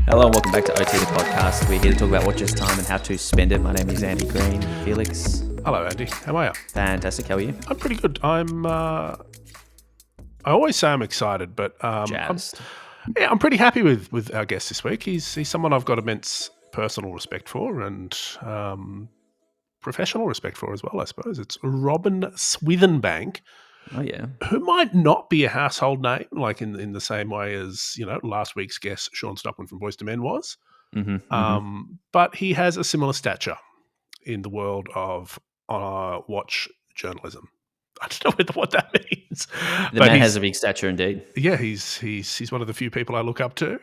Hello and welcome back to OT the podcast. We're here to talk about watch this time and how to spend it. My name is Andy Green. Felix. Hello, Andy. How are you? Fantastic. How are you? I'm pretty good. I always say I'm excited, but Jazzed. I'm pretty happy with our guest this week. He's someone I've got immense personal respect for and professional respect for as well, I suppose. It's Robin Swithinbank, Oh, yeah. who might not be a household name, like in the same way as, last week's guest, Sean Stockman from Boys to Men was. But he has a similar stature in the world of watch journalism. I don't know what that means. The man has a big stature indeed. Yeah, he's one of the few people I look up to.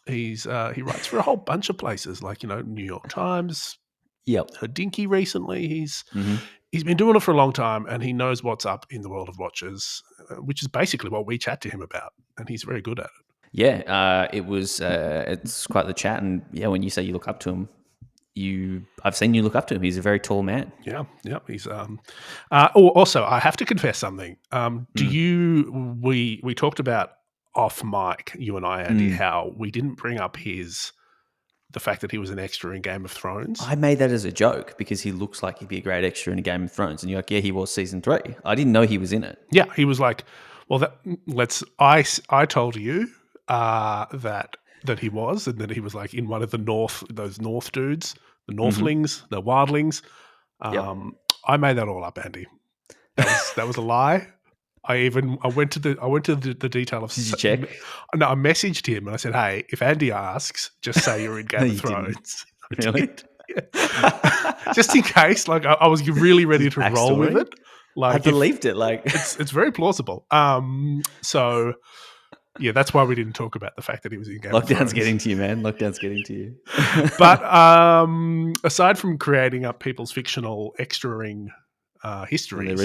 He writes for a whole bunch of places, like New York Times. Yep. Hodinkee recently. He's been doing it for a long time, and he knows what's up in the world of watches, which is basically what we chat to him about, and he's very good at it. Yeah, it's quite the chat, and yeah, when you say you look up to him, I've seen you look up to him. He's a very tall man. Yeah. He's also, I have to confess something. We talked about off mic, you and I, Andy, how we didn't bring up the fact that he was an extra in Game of Thrones. I made that as a joke because he looks like he'd be a great extra in a Game of Thrones, and you're like, yeah, he was season 3. I didn't know he was in it. Yeah, he was like, well, I told you that he was, and then he was like in one of those North dudes, the Northlings, the Wildlings. I made that all up, Andy. That was a lie. I went to the detail of. Did you check? No, I messaged him and I said, "Hey, if Andy asks, just say you're in Game of Thrones." Really? Yeah. Just in case, like I was really ready to roll with it. Like I believed it. Like it's very plausible. So yeah, that's why we didn't talk about the fact that he was in Game of Thrones. Lockdown's getting to you, man. Lockdown's getting to you. But aside from creating up people's fictional extra-ring histories, and the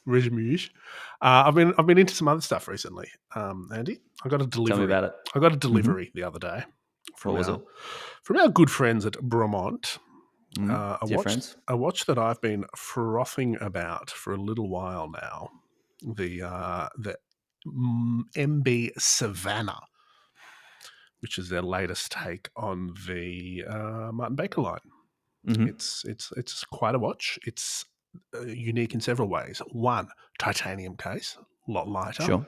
resumes, I've been into some other stuff recently. Andy, I got a delivery. Tell me about it. I got a delivery the other day from our good friends at Bremont. A watch that I've been frothing about for a little while now. The MB Savannah, which is their latest take on the Martin Baker line. It's quite a watch. It's unique in several ways. 1, titanium case, a lot lighter. Sure.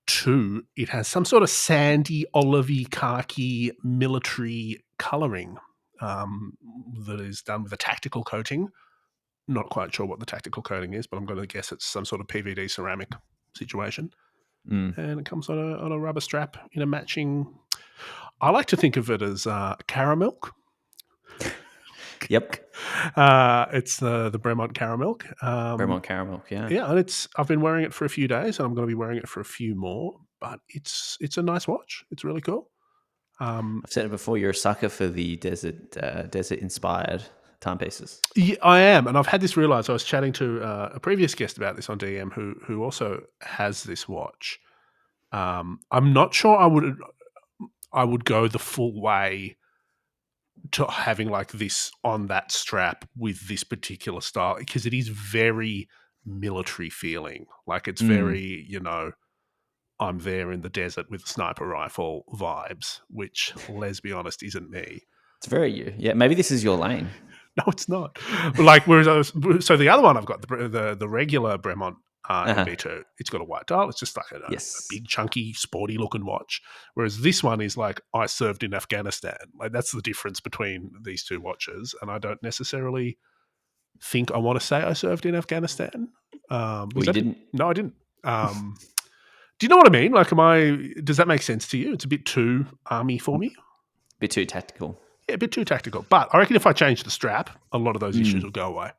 2, it has some sort of sandy, olivey, khaki military colouring that is done with a tactical coating. Not quite sure what the tactical coating is, but I'm going to guess it's some sort of PVD ceramic situation. And it comes on a rubber strap in a matching. I like to think of it as caramilk. Yep. It's the Bremont Caramilk. Bremont Caramilk, yeah. Yeah, and I've been wearing it for a few days, and I'm going to be wearing it for a few more. But it's a nice watch. It's really cool. I've said it before. You're a sucker for the desert-inspired timepieces. Yeah, I am, and I've had this realised. I was chatting to a previous guest about this on DM, who also has this watch. I'm not sure I would go the full way to having like this on that strap with this particular style, because it is very military feeling. Like it's very, I'm there in the desert with a sniper rifle vibes, which, let's be honest, isn't me. It's very you. Yeah, maybe this is your lane. No, it's not. Like, so the other one I've got, the regular Bremont MB2, it's got a white dial. It's just like a big, chunky, sporty looking watch. Whereas this one is like, I served in Afghanistan. Like, that's the difference between these two watches. And I don't necessarily think I want to say I served in Afghanistan. You didn't? No, I didn't. Do you know what I mean? Like, does that make sense to you? It's a bit too army for me. A bit too tactical. Yeah, a bit too tactical. But I reckon if I change the strap, a lot of those issues will go away.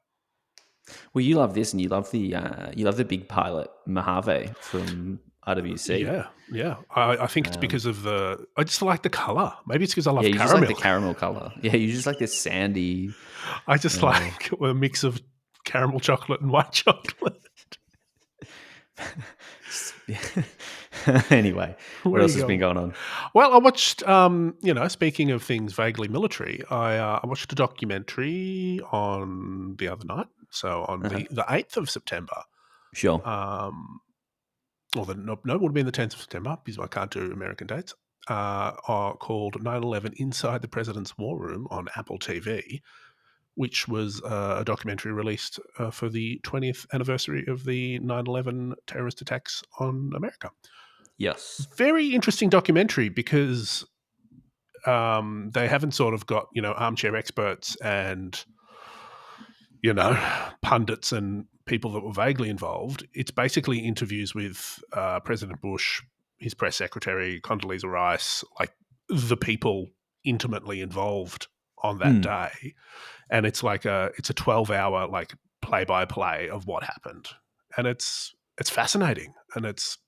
Well, you love this, and you love the big pilot Mojave from RWC. Yeah. I think it's because of I just like the color. Maybe it's because I love caramel. Just like the caramel color. Yeah, you just like this sandy. I just like a mix of caramel chocolate and white chocolate. Anyway, what else has been going on? Well, I watched, speaking of things vaguely military, I watched a documentary on the other night. So on the 8th of September. Sure. It would have been the 10th of September because I can't do American dates. called 9/11 Inside the President's War Room on Apple TV, which was a documentary released for the 20th anniversary of the 9/11 terrorist attacks on America. Yes. Very interesting documentary because they haven't sort of got, armchair experts and, pundits and people that were vaguely involved. It's basically interviews with President Bush, his press secretary, Condoleezza Rice, like the people intimately involved on that day. And it's like it's a 12-hour like play-by-play of what happened. And it's fascinating, and it's,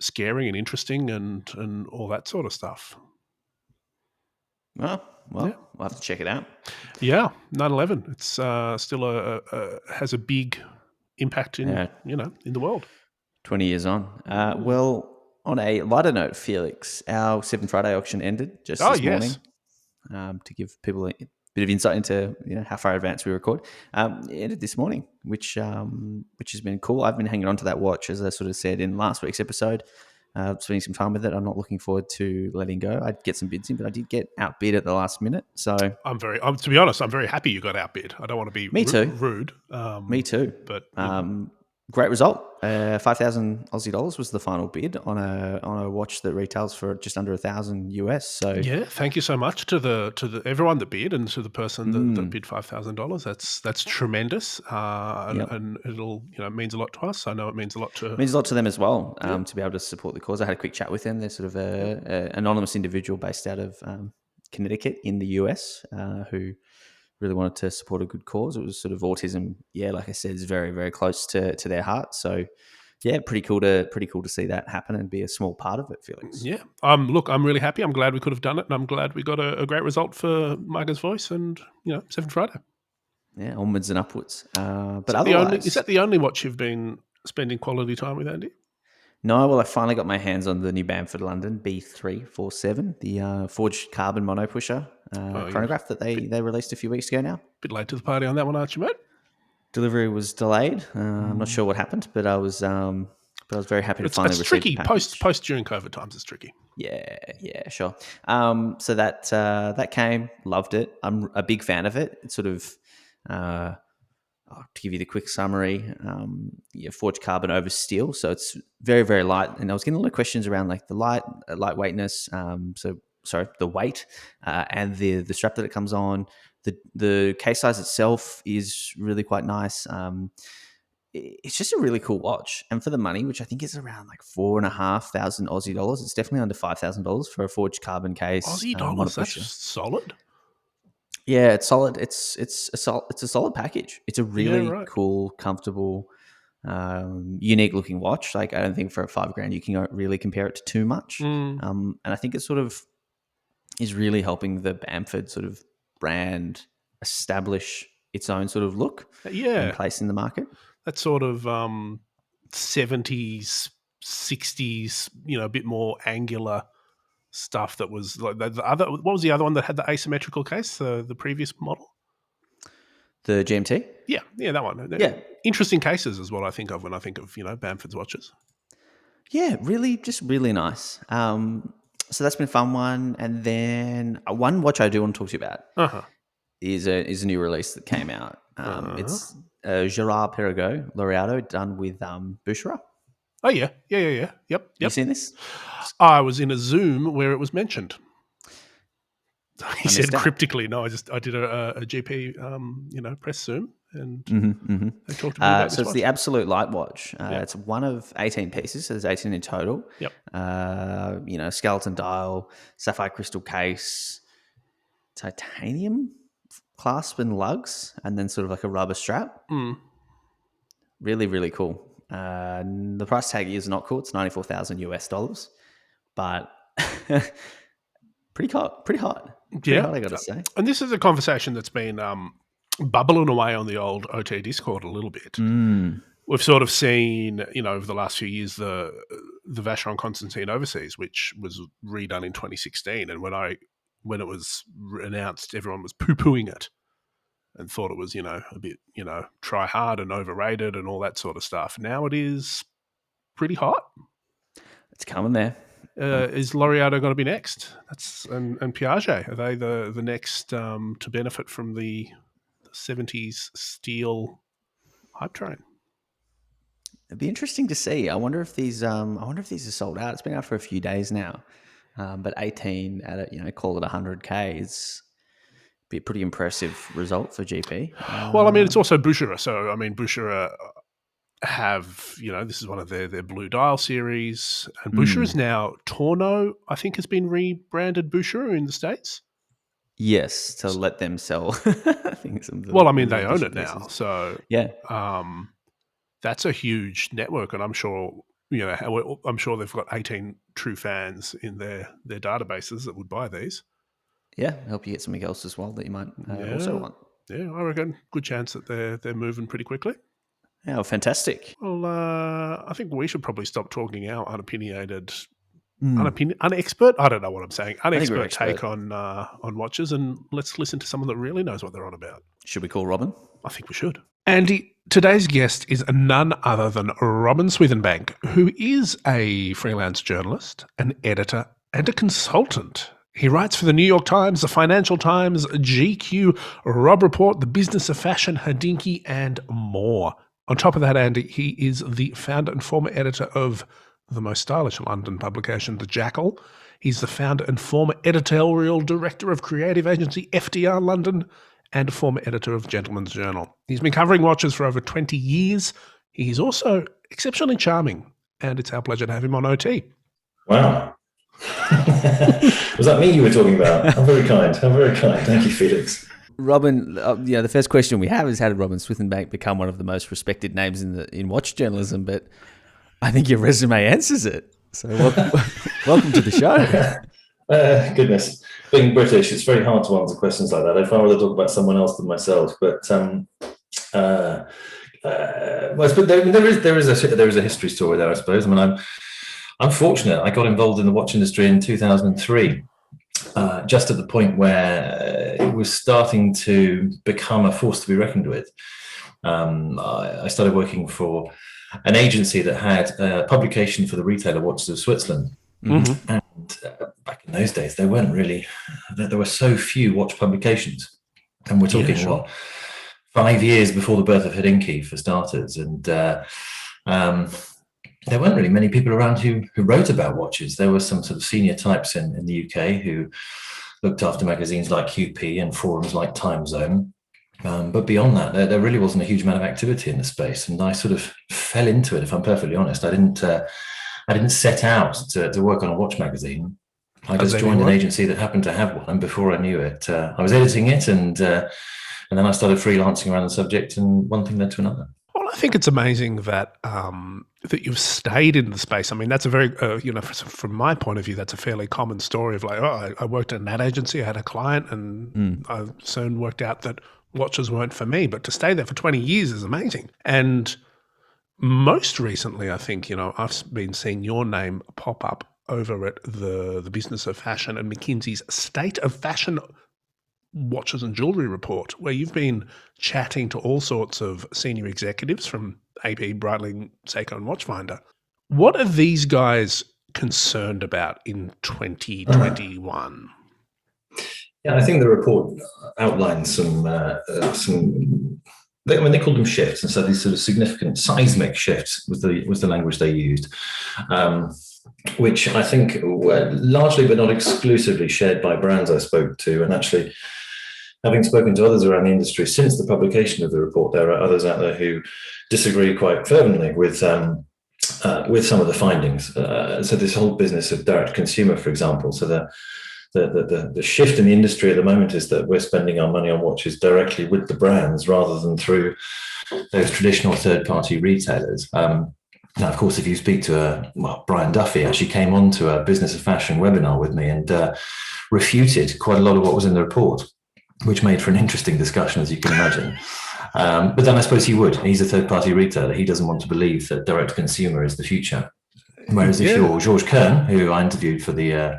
scary and interesting and all that sort of stuff. Well, Yeah. we'll have to check it out. Yeah, 9/11. It's still has a big impact in in the world. 20 years on. Well, on a lighter note, Felix, our 7 Friday auction ended just this morning. To give people a bit of insight into how far advanced we record, it ended this morning, which has been cool. I've been hanging on to that watch, as I sort of said in last week's episode. Spending some time with it. I'm not looking forward to letting go. I'd get some bids in, but I did get outbid at the last minute. So to be honest, I'm very happy you got outbid. I don't want to be rude. Me too. But great result. 5,000 Aussie dollars was the final bid on a watch that retails for just under $1,000 US. So yeah, thank you so much to the everyone that bid, and to the person that bid $5,000. That's tremendous, and it'll means a lot to us. I know it means a lot to them as well. To be able to support the cause. I had a quick chat with them. They're sort of a anonymous individual based out of Connecticut in the US who really wanted to support a good cause. It was sort of autism. Yeah, like I said, is very, very close to their heart. So yeah, pretty cool to see that happen and be a small part of it, Felix. Yeah. Look, I'm really happy. I'm glad we could have done it, and I'm glad we got a great result for Margaret's Voice and 7 Friday. Yeah, onwards and upwards. But is that the only watch you've been spending quality time with, Andy? No, well, I finally got my hands on the new Bamford London B347, the forged carbon mono pusher chronograph that they released a few weeks ago now. Bit late to the party on that one, aren't you, mate? Delivery was delayed. I'm not sure what happened, but I was very happy to finally receive tricky. the package. Post during COVID times, it's tricky. Yeah, sure. So that came, loved it. I'm a big fan of it. It's sort of to give you the quick summary, forged carbon over steel, so it's very, very light. And I was getting a lot of questions around like the lightweightness. The weight and the strap that it comes on. The case size itself is really quite nice. It's just a really cool watch, and for the money, which I think is around like 4,500 Aussie dollars, it's definitely under $5,000 for a forged carbon case. Aussie dollars, that's solid. Yeah, it's solid. It's a solid package. It's a really cool, comfortable, unique looking watch. Like, I don't think for $5,000 you can really compare it to too much. And I think it sort of is really helping the Bamford sort of brand establish its own sort of look and place in the market. That sort of 70s, 60s, a bit more angular stuff that was like the other. What was the other one that had the asymmetrical case? The previous model, the GMT. Yeah, that one. Yeah, interesting cases is what I think of when I think of Bamford's watches. Yeah, just really nice. So that's been a fun one, and then one watch I do want to talk to you about is a new release that came out. It's Gerard Perregaux Laureato done with Boucherat. Oh yeah. Yep. You seen this? I was in a Zoom where it was mentioned. He said cryptically, no, I did a GP, press Zoom, and they talked about this. So it's the Absolute Light watch. It's one of 18 pieces. So there's 18 in total. Yep. Skeleton dial, sapphire crystal case, titanium clasp and lugs, and then sort of like a rubber strap. Really, really cool. The price tag is not cool. It's $94,000 US, but pretty hot. Pretty hot, I got to say. And this is a conversation that's been bubbling away on the old OT Discord a little bit. We've sort of seen, over the last few years, the Vacheron Constantine Overseas, which was redone in 2016, and when it was announced, everyone was poo-pooing it and thought it was, a bit, try hard and overrated and all that sort of stuff. Now it is pretty hot. It's coming there. Is L'Oreal going to be next? And Piaget, are they the next to benefit from the 70s steel hype train? It'd be interesting to see. I wonder if these are sold out. It's been out for a few days now, but 18 at call it 100K is be a pretty impressive result for GP. Well, I mean, it's also Boucherer. So, I mean, Boucherer have, this is one of their Blue Dial series. And Boucherer is now Torno, I think, has been rebranded Boucherer in the States. Yes, to let them sell things. Well, I mean, they own it now. So, yeah. That's a huge network. And I'm sure, I'm sure they've got 18 true fans in their databases that would buy these. Yeah, help you get something else as well that you might also want. Yeah, I reckon good chance that they're moving pretty quickly. Yeah, well, fantastic. Well, I think we should probably stop talking our unexpert. I don't know what I'm saying. Unexpert take on watches, and let's listen to someone that really knows what they're on about. Should we call Robin? I think we should. Andy, today's guest is none other than Robin Swithinbank, who is a freelance journalist, an editor, and a consultant. He writes for the New York Times, the Financial Times, GQ, Rob Report, the Business of Fashion, Hodinkee, and more. On top of that, Andy, he is the founder and former editor of the most stylish London publication, The Jackal. He's the founder and former editorial director of creative agency FDR London and a former editor of Gentleman's Journal. He's been covering watches for over 20 years. He's also exceptionally charming, and it's our pleasure to have him on OT. Wow. Was that me you were talking about? I'm very kind. Thank you, Felix. Robin, the first question we have is, how did Robin Swithinbank become one of the most respected names in watch journalism? But I think your resume answers it. So welcome to the show. Goodness, being British, it's very hard to answer questions like that. I'd rather talk about someone else than myself. But there is a history story there, I suppose. I mean, I'm fortunate. I got involved in the watch industry in 2003. Just at the point where it was starting to become a force to be reckoned with. I started working for an agency that had a publication for the retailer Watches of Switzerland. Mm-hmm. And back in those days, there were so few watch publications. And we're talking, 5 years before the birth of Hodinkee, for starters. And there weren't really many people around who wrote about watches. There were some sort of senior types in the UK who looked after magazines like QP and forums like Time Zone. But beyond that, there really wasn't a huge amount of activity in the space. And I sort of fell into it, if I'm perfectly honest. I didn't set out to work on a watch magazine. I just joined an agency that happened to have one. And before I knew it, I was editing it. And then I started freelancing around the subject, and one thing led to another. Well, I think it's amazing that that you've stayed in the space. I mean, that's a very, from my point of view, that's a fairly common story of like, I worked at an ad agency, I had a client, and I soon worked out that watches weren't for me. But to stay there for 20 years is amazing. And most recently, I think, I've been seeing your name pop up over at the Business of Fashion and McKinsey's State of Fashion Watches and Jewelry Report, where you've been chatting to all sorts of senior executives from AP, Breitling, Seiko and Watchfinder. What are these guys concerned about in 2021? Yeah, I think the report outlines some they called them shifts, and so these sort of significant seismic shifts was the language they used, which I think were largely but not exclusively shared by brands I spoke to. And actually, having spoken to others around the industry since the publication of the report, there are others out there who disagree quite fervently with some of the findings. So this whole business of direct consumer, for example, so the shift in the industry at the moment is that we're spending our money on watches directly with the brands rather than through those traditional third-party retailers. Now, of course, if you speak to Brian Duffy actually came on to a Business of Fashion webinar with me and refuted quite a lot of what was in the report, which made for an interesting discussion, as you can imagine. But then I suppose he would. He's a third-party retailer. He doesn't want to believe that direct-to-consumer is the future. Whereas if you're Georges Kern, who I interviewed for the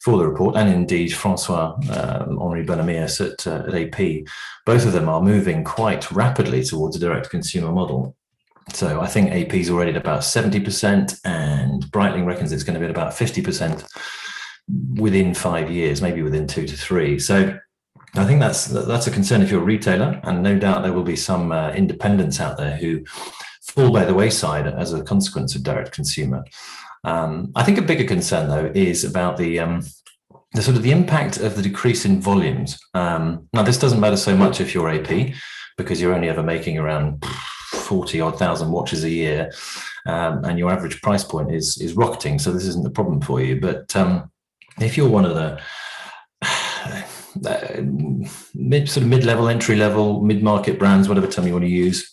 report, and indeed François-Henri Bonamiès at AP, both of them are moving quite rapidly towards a direct-to-consumer model. So I think AP is already at about 70%, and Breitling reckons it's going to be at about 50% within 5 years, maybe within 2 to 3. So I think that's a concern if you're a retailer, and no doubt there will be some independents out there who fall by the wayside as a consequence of direct consumer. I think a bigger concern, though, is about the sort of the impact of the decrease in volumes. Now, this doesn't matter so much if you're AP, because you're only ever making around 40-odd thousand watches a year, and your average price point is rocketing, so this isn't a problem for you. But if you're one of the mid-level, entry-level, mid-market brands, whatever term you want to use,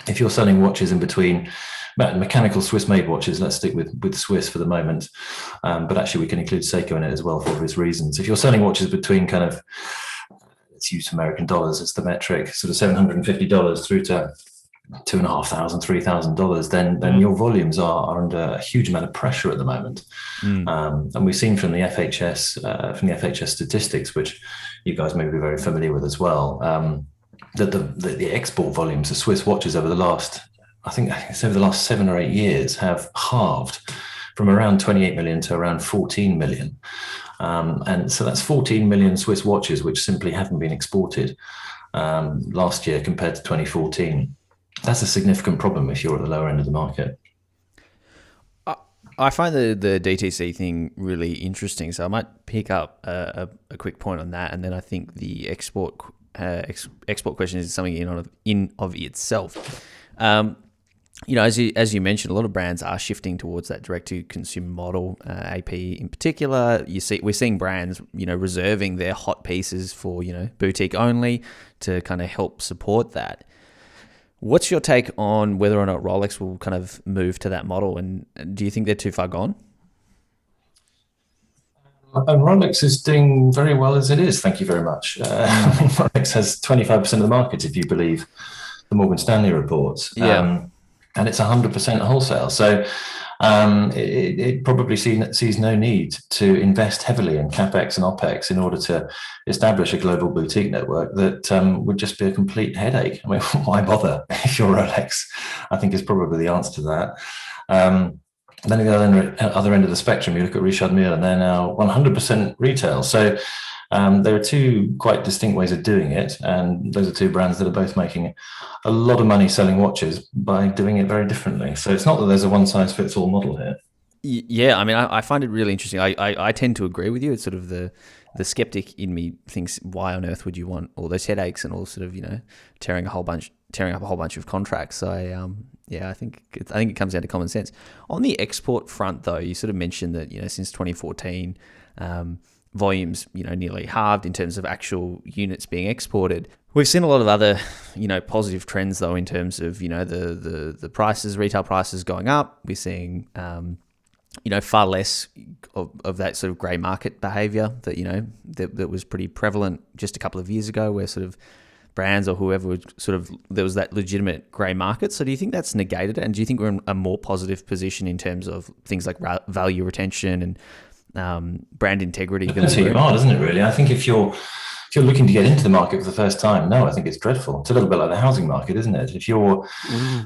if you're selling watches in between mechanical Swiss-made watches, let's stick with Swiss for the moment, but actually we can include Seiko in it as well for obvious reasons. If you're selling watches between kind of, let's use American dollars as the metric, sort of $750 through to $2,500, $3,000, then your volumes are under a huge amount of pressure at the moment. And we've seen from the FHS statistics, which you guys may be very familiar with as well, that the export volumes of Swiss watches over the last, I think it's over the last 7 or 8 years, have halved from around 28 million to around 14 million. And so that's 14 million Swiss watches which simply haven't been exported last year compared to 2014. That's a significant problem if you're at the lower end of the market. I find the DTC thing really interesting, so I might pick up a quick point on that, and then I think the export question is something in of itself. As you mentioned, a lot of brands are shifting towards that direct to consumer model. AP in particular, we're seeing brands reserving their hot pieces for boutique only to kind of help support that. What's your take on whether or not Rolex will kind of move to that model, and do you think they're too far gone? And Rolex is doing very well as it is, thank you very much. Rolex has 25% of the market, if you believe the Morgan Stanley reports. Yeah. And it's 100% wholesale. So it probably sees no need to invest heavily in CapEx and OpEx in order to establish a global boutique network that would just be a complete headache. I mean, why bother if you're Rolex? I think is probably the answer to that. Then at the other end of the spectrum, you look at Richard Mille, and they're now 100% retail. So there are two quite distinct ways of doing it, and those are two brands that are both making a lot of money selling watches by doing it very differently. So it's not that there's a one-size-fits-all model here. Yeah, I mean, I find it really interesting. I tend to agree with you. It's sort of the skeptic in me thinks, why on earth would you want all those headaches and all sort of tearing up a whole bunch of contracts? So I think it comes down to common sense. On the export front, though, you sort of mentioned that since 2014. Volumes, nearly halved in terms of actual units being exported. We've seen a lot of other, positive trends though in terms of, the prices, retail prices going up. We're seeing, far less of that sort of grey market behaviour that, that was pretty prevalent just a couple of years ago, where sort of brands or whoever would there was that legitimate grey market. So do you think that's negated? And do you think we're in a more positive position in terms of things like value retention and brand integrity? Depends who you are, doesn't it, really? I think if you're looking to get into the market for the first time, no, I think it's dreadful. It's a little bit like the housing market, isn't it? If you're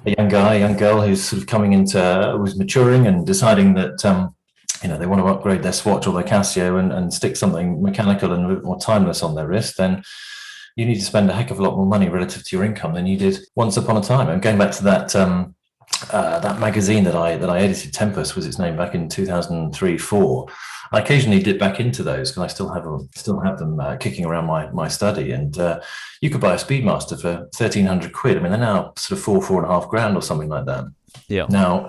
a young guy, a young girl who's sort of who's maturing and deciding that they want to upgrade their Swatch or their Casio and stick something mechanical and a bit more timeless on their wrist, then you need to spend a heck of a lot more money relative to your income than you did once upon a time. And going back to that that magazine that I edited, Tempest was its name, back in 2003-04. I occasionally dip back into those because I still have them kicking around my study. And you could buy a Speedmaster for 1,300 quid. I mean, they're now sort of $4.5 grand or something like that. Yeah. Now,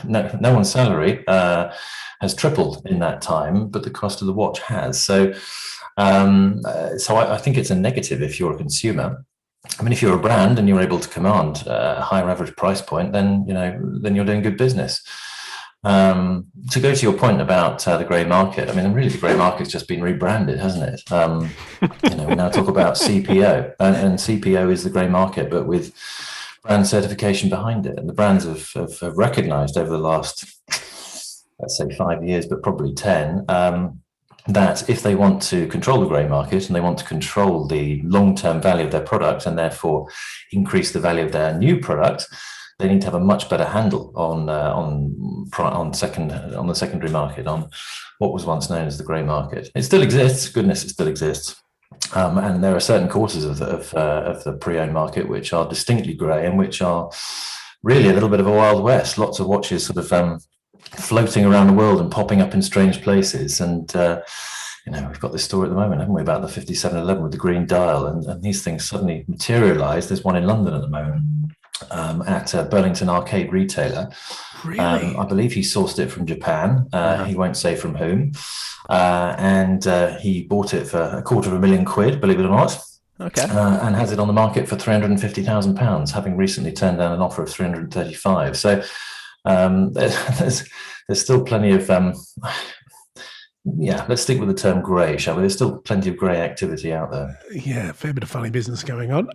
no one's salary has tripled in that time, but the cost of the watch has. So I think it's a negative if you're a consumer. I mean, if you're a brand and you're able to command a higher average price point, then you're doing good business. To go to your point about the grey market, I mean, really the grey market's just been rebranded, hasn't it? We now talk about CPO, and CPO is the grey market, but with brand certification behind it. And the brands have recognised over the last, let's say 5 years, but probably 10, that if they want to control the grey market and they want to control the long-term value of their product and therefore increase the value of their new product, they need to have a much better handle on the secondary market, on what was once known as the grey market. It still exists. Goodness, it still exists. And there are certain quarters of the pre-owned market which are distinctly grey and which are really a little bit of a wild west. Lots of watches sort of floating around the world and popping up in strange places. And we've got this story at the moment, haven't we, about the 5711 with the green dial, and these things suddenly materialise. There's one in London at the moment at a Burlington arcade retailer. Really? I believe he sourced it from Japan. He won't say from whom. And he bought it for £250,000, believe it or not. Okay. And has it on the market for £350,000, having recently turned down an offer of £335,000. So there's still plenty of let's stick with the term grey, shall we? There's still plenty of grey activity out there. Yeah, fair bit of funny business going on.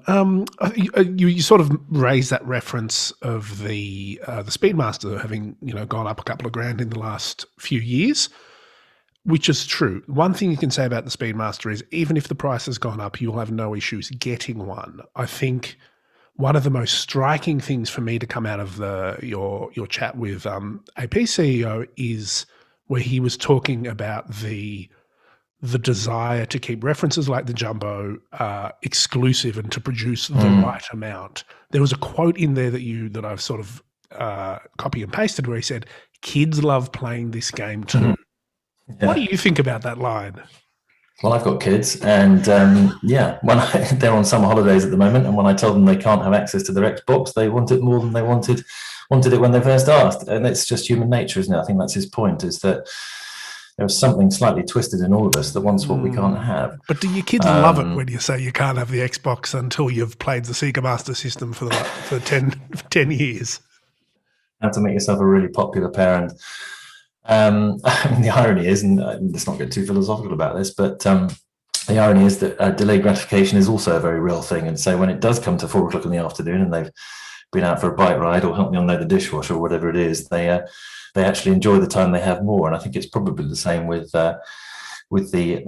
You sort of raised that reference of the Speedmaster having gone up a couple of grand in the last few years, which is true. One thing you can say about the Speedmaster is even if the price has gone up, you'll have no issues getting one. I think one of the most striking things for me to come out of your chat with AP CEO is where he was talking about the desire to keep references like the Jumbo exclusive and to produce the right amount. There was a quote in there that I've sort of copy and pasted where he said, "Kids love playing this game too." Yeah. What do you think about that line? Well, I've got kids, and when they're on summer holidays at the moment, and when I tell them they can't have access to their Xbox, they want it more than they wanted it when they first asked. And it's just human nature, isn't it? I think that's his point, is that there's something slightly twisted in all of us that wants what we can't have. But do your kids love it when you say you can't have the Xbox until you've played the Sega Master System for 10 years? How to make yourself a really popular parent. I mean, the irony is, and let's not get too philosophical about this, but the irony is that delayed gratification is also a very real thing. And so when it does come to 4 o'clock in the afternoon and they've been out for a bike ride or help me unload the dishwasher or whatever it is, they actually enjoy the time they have more. And I think it's probably the same with the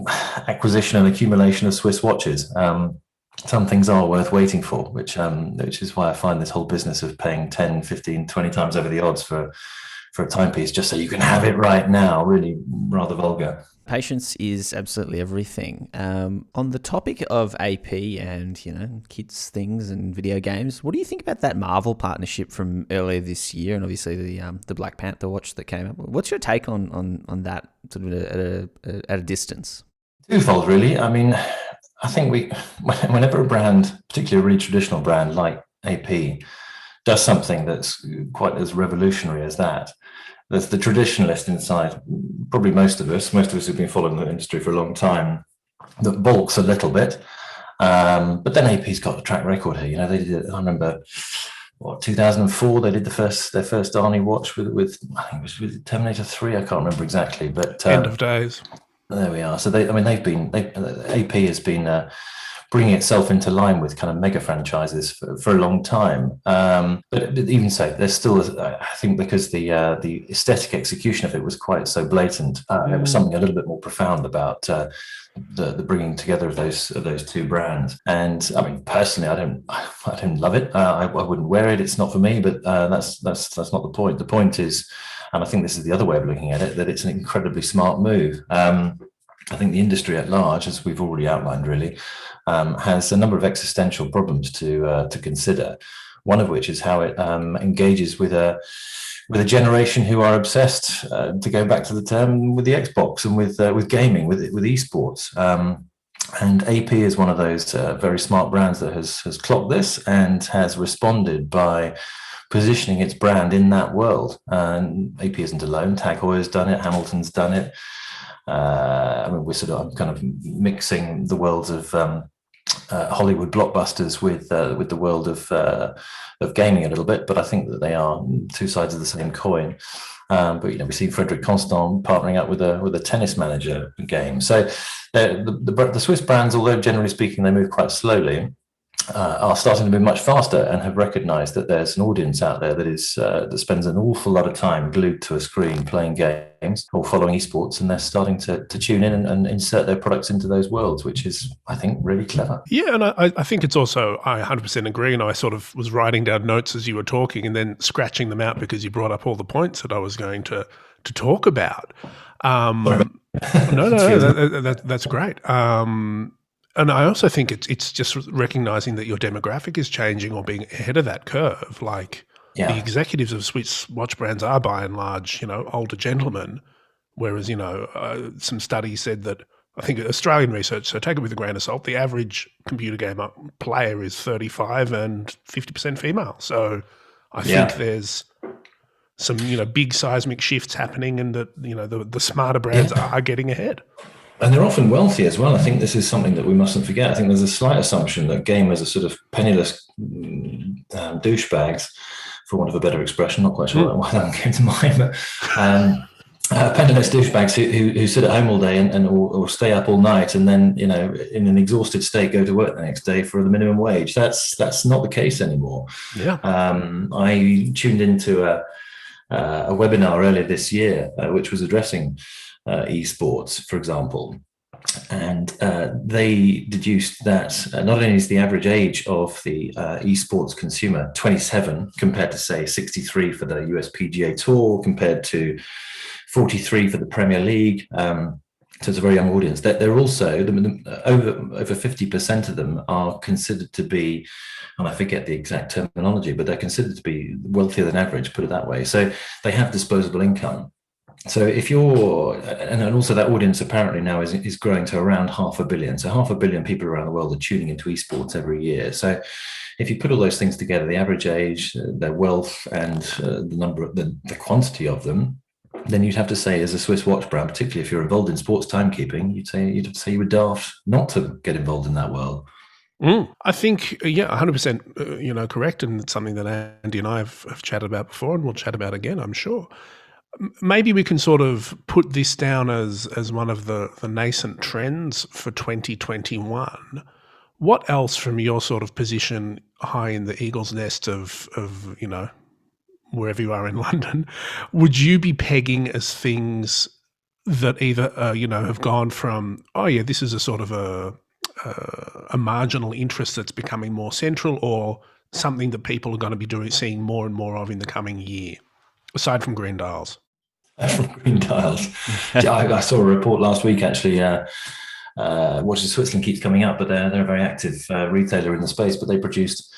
acquisition and accumulation of Swiss watches. Some things are worth waiting for, which is why I find this whole business of paying 10, 15, 20 times over the odds for a timepiece just so you can have it right now really rather vulgar. Patience is absolutely everything. On the topic of AP and kids things and video games, what do you think about that Marvel partnership from earlier this year, and obviously the Black Panther watch that came up? What's your take on that sort of at a distance? Twofold, really. I mean, I think whenever a brand, particularly a really traditional brand like AP, does something that's quite as revolutionary as that, there's the traditionalist inside, probably most of us who've been following the industry for a long time, that balks a little bit. But then AP's got a track record here. They did, I remember, 2004, they did their first Arnie watch with I think it was with Terminator 3, I can't remember exactly. But End of days. There we are. So AP has been bringing itself into line with kind of mega franchises for a long time. But even so, there's still, I think, because the aesthetic execution of it was quite so blatant, there was something a little bit more profound about the bringing together of those two brands. And I mean, personally, I don't love it. I wouldn't wear it. It's not for me. But that's not the point. The point is, and I think this is the other way of looking at it, that it's an incredibly smart move. I think the industry at large, as we've already outlined, really, has a number of existential problems to consider. One of which is how it engages with a generation who are obsessed, to go back to the term, with the Xbox and with gaming, with esports. And AP is one of those very smart brands that has clocked this and has responded by positioning its brand in that world. And AP isn't alone. Tag Heuer's done it. Hamilton's done it. I mean, we're sort of kind of mixing the worlds of Hollywood blockbusters with the world of gaming a little bit, but I think that they are two sides of the same coin. But we see Frederic Constant partnering up with a tennis manager game. So the Swiss brands, although generally speaking they move quite slowly, are starting to be much faster and have recognised that there's an audience out there that spends an awful lot of time glued to a screen playing games or following esports, and they're starting to tune in and insert their products into those worlds, which is, I think, really clever. Yeah, and I think it's also, I 100% agree, and I sort of was writing down notes as you were talking and then scratching them out because you brought up all the points that I was going to talk about. That's great. And I also think it's just recognizing that your demographic is changing or being ahead of that curve. Like the executives of Swiss watch brands are by and large, older gentlemen, whereas, some studies said that, I think Australian research, so take it with a grain of salt, the average computer gamer player is 35 and 50% female. So I think there's some, big seismic shifts happening, and that, the smarter brands are getting ahead. And they're often wealthy as well. I think this is something that we mustn't forget. I think there's a slight assumption that gamers are sort of penniless douchebags, for want of a better expression. Not quite sure why that one came to mind, but penniless douchebags who sit at home all day or stay up all night, and then, in an exhausted state, go to work the next day for the minimum wage. That's not the case anymore. Yeah. I tuned into a webinar earlier this year, which was addressing esports, for example, and they deduced that not only is the average age of the esports consumer 27 compared to, say, 63 for the US PGA Tour, compared to 43 for the Premier League, so it's a very young audience. That they're also over 50% of them are considered to be, and I forget the exact terminology, but they're considered to be wealthier than average, put it that way. So they have disposable income. So if you're, and also that audience apparently now is growing to around 500 million. So 500 million people around the world are tuning into esports every year. So if you put all those things together, the average age, their wealth, and the quantity of them, then you'd have to say, as a Swiss watch brand, particularly if you're involved in sports timekeeping, you'd have to say you were daft not to get involved in that world. I think, 100%, correct, and it's something that Andy and I have chatted about before, and we'll chat about again, I'm sure. Maybe we can sort of put this down as one of the nascent trends for 2021. What else, from your sort of position high in the eagle's nest of wherever you are in London, would you be pegging as things that either have gone from, this is a sort of a marginal interest that's becoming more central, or something that people are going to be seeing more and more of in the coming year, aside from green dials? From green dials. I saw a report last week, actually. Watches Switzerland keeps coming up, but they're a very active retailer in the space. But they produced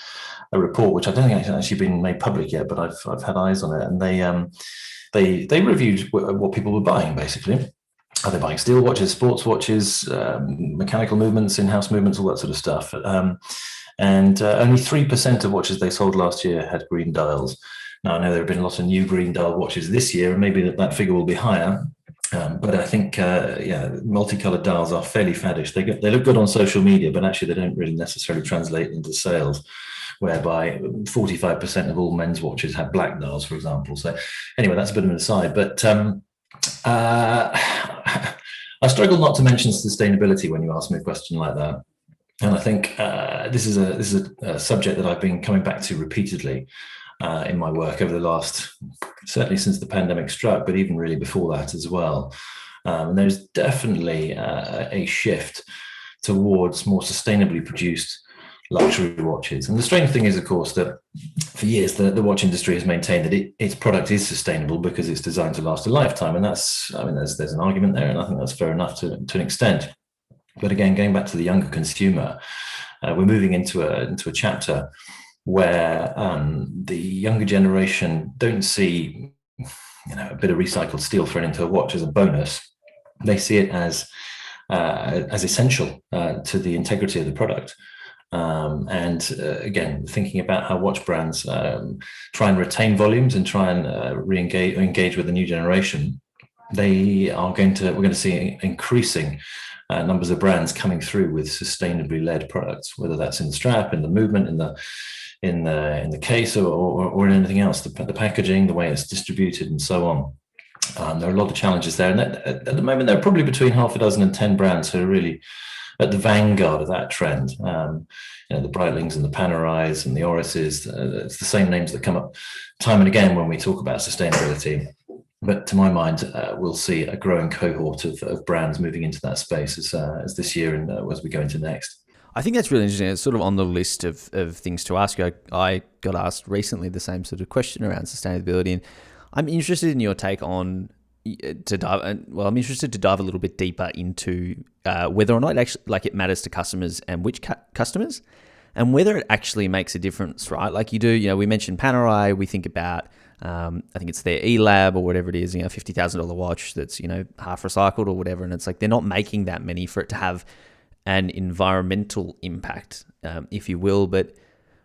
a report, which I don't think has actually been made public yet, but I've had eyes on it, and they reviewed what people were buying. Basically, are they buying steel watches, sports watches, mechanical movements, in-house movements, all that sort of stuff? And only 3% of watches they sold last year had green dials. Now, I know there have been lots of new green dial watches this year, and maybe that figure will be higher. But I think, multicolored dials are fairly faddish. They look good on social media, but actually they don't really necessarily translate into sales, whereby 45% of all men's watches have black dials, for example. So anyway, that's a bit of an aside. But I struggle not to mention sustainability when you ask me a question like that. And I think this is a subject that I've been coming back to repeatedly in my work over the last, certainly since the pandemic struck, but even really before that as well. And there's definitely a shift towards more sustainably produced luxury watches. And the strange thing is, of course, that for years the watch industry has maintained that its product is sustainable because it's designed to last a lifetime. And there's an argument there, and I think that's fair enough to an extent. But again, going back to the younger consumer, we're moving into a chapter where the younger generation don't see a bit of recycled steel thrown into a watch as a bonus. They see it as essential to the integrity of the product. And again, thinking about how watch brands try and retain volumes and try and engage with the new generation, we're going to see increasing numbers of brands coming through with sustainably led products, whether that's in the strap, in the movement, in the case, or in anything else, the packaging, the way it's distributed, and so on. There are a lot of challenges there, and at the moment there are probably between half a dozen and 10 brands who are really at the vanguard of that trend. The Breitlings and the Panerais and the Orises, it's the same names that come up time and again when we talk about sustainability. But to my mind, we'll see a growing cohort of brands moving into that space as this year and as we go into next. I think that's really interesting. It's sort of on the list of things to ask you. I got asked recently the same sort of question around sustainability, and I'm interested in your take on I'm interested to dive a little bit deeper into whether or not it matters to customers and which customers, and whether it actually makes a difference, right? Like we mentioned Panerai, we think about, I think it's their E-Lab or whatever it is, $50,000 watch that's, half recycled or whatever. And it's like, they're not making that many for it to have an environmental impact, if you will. But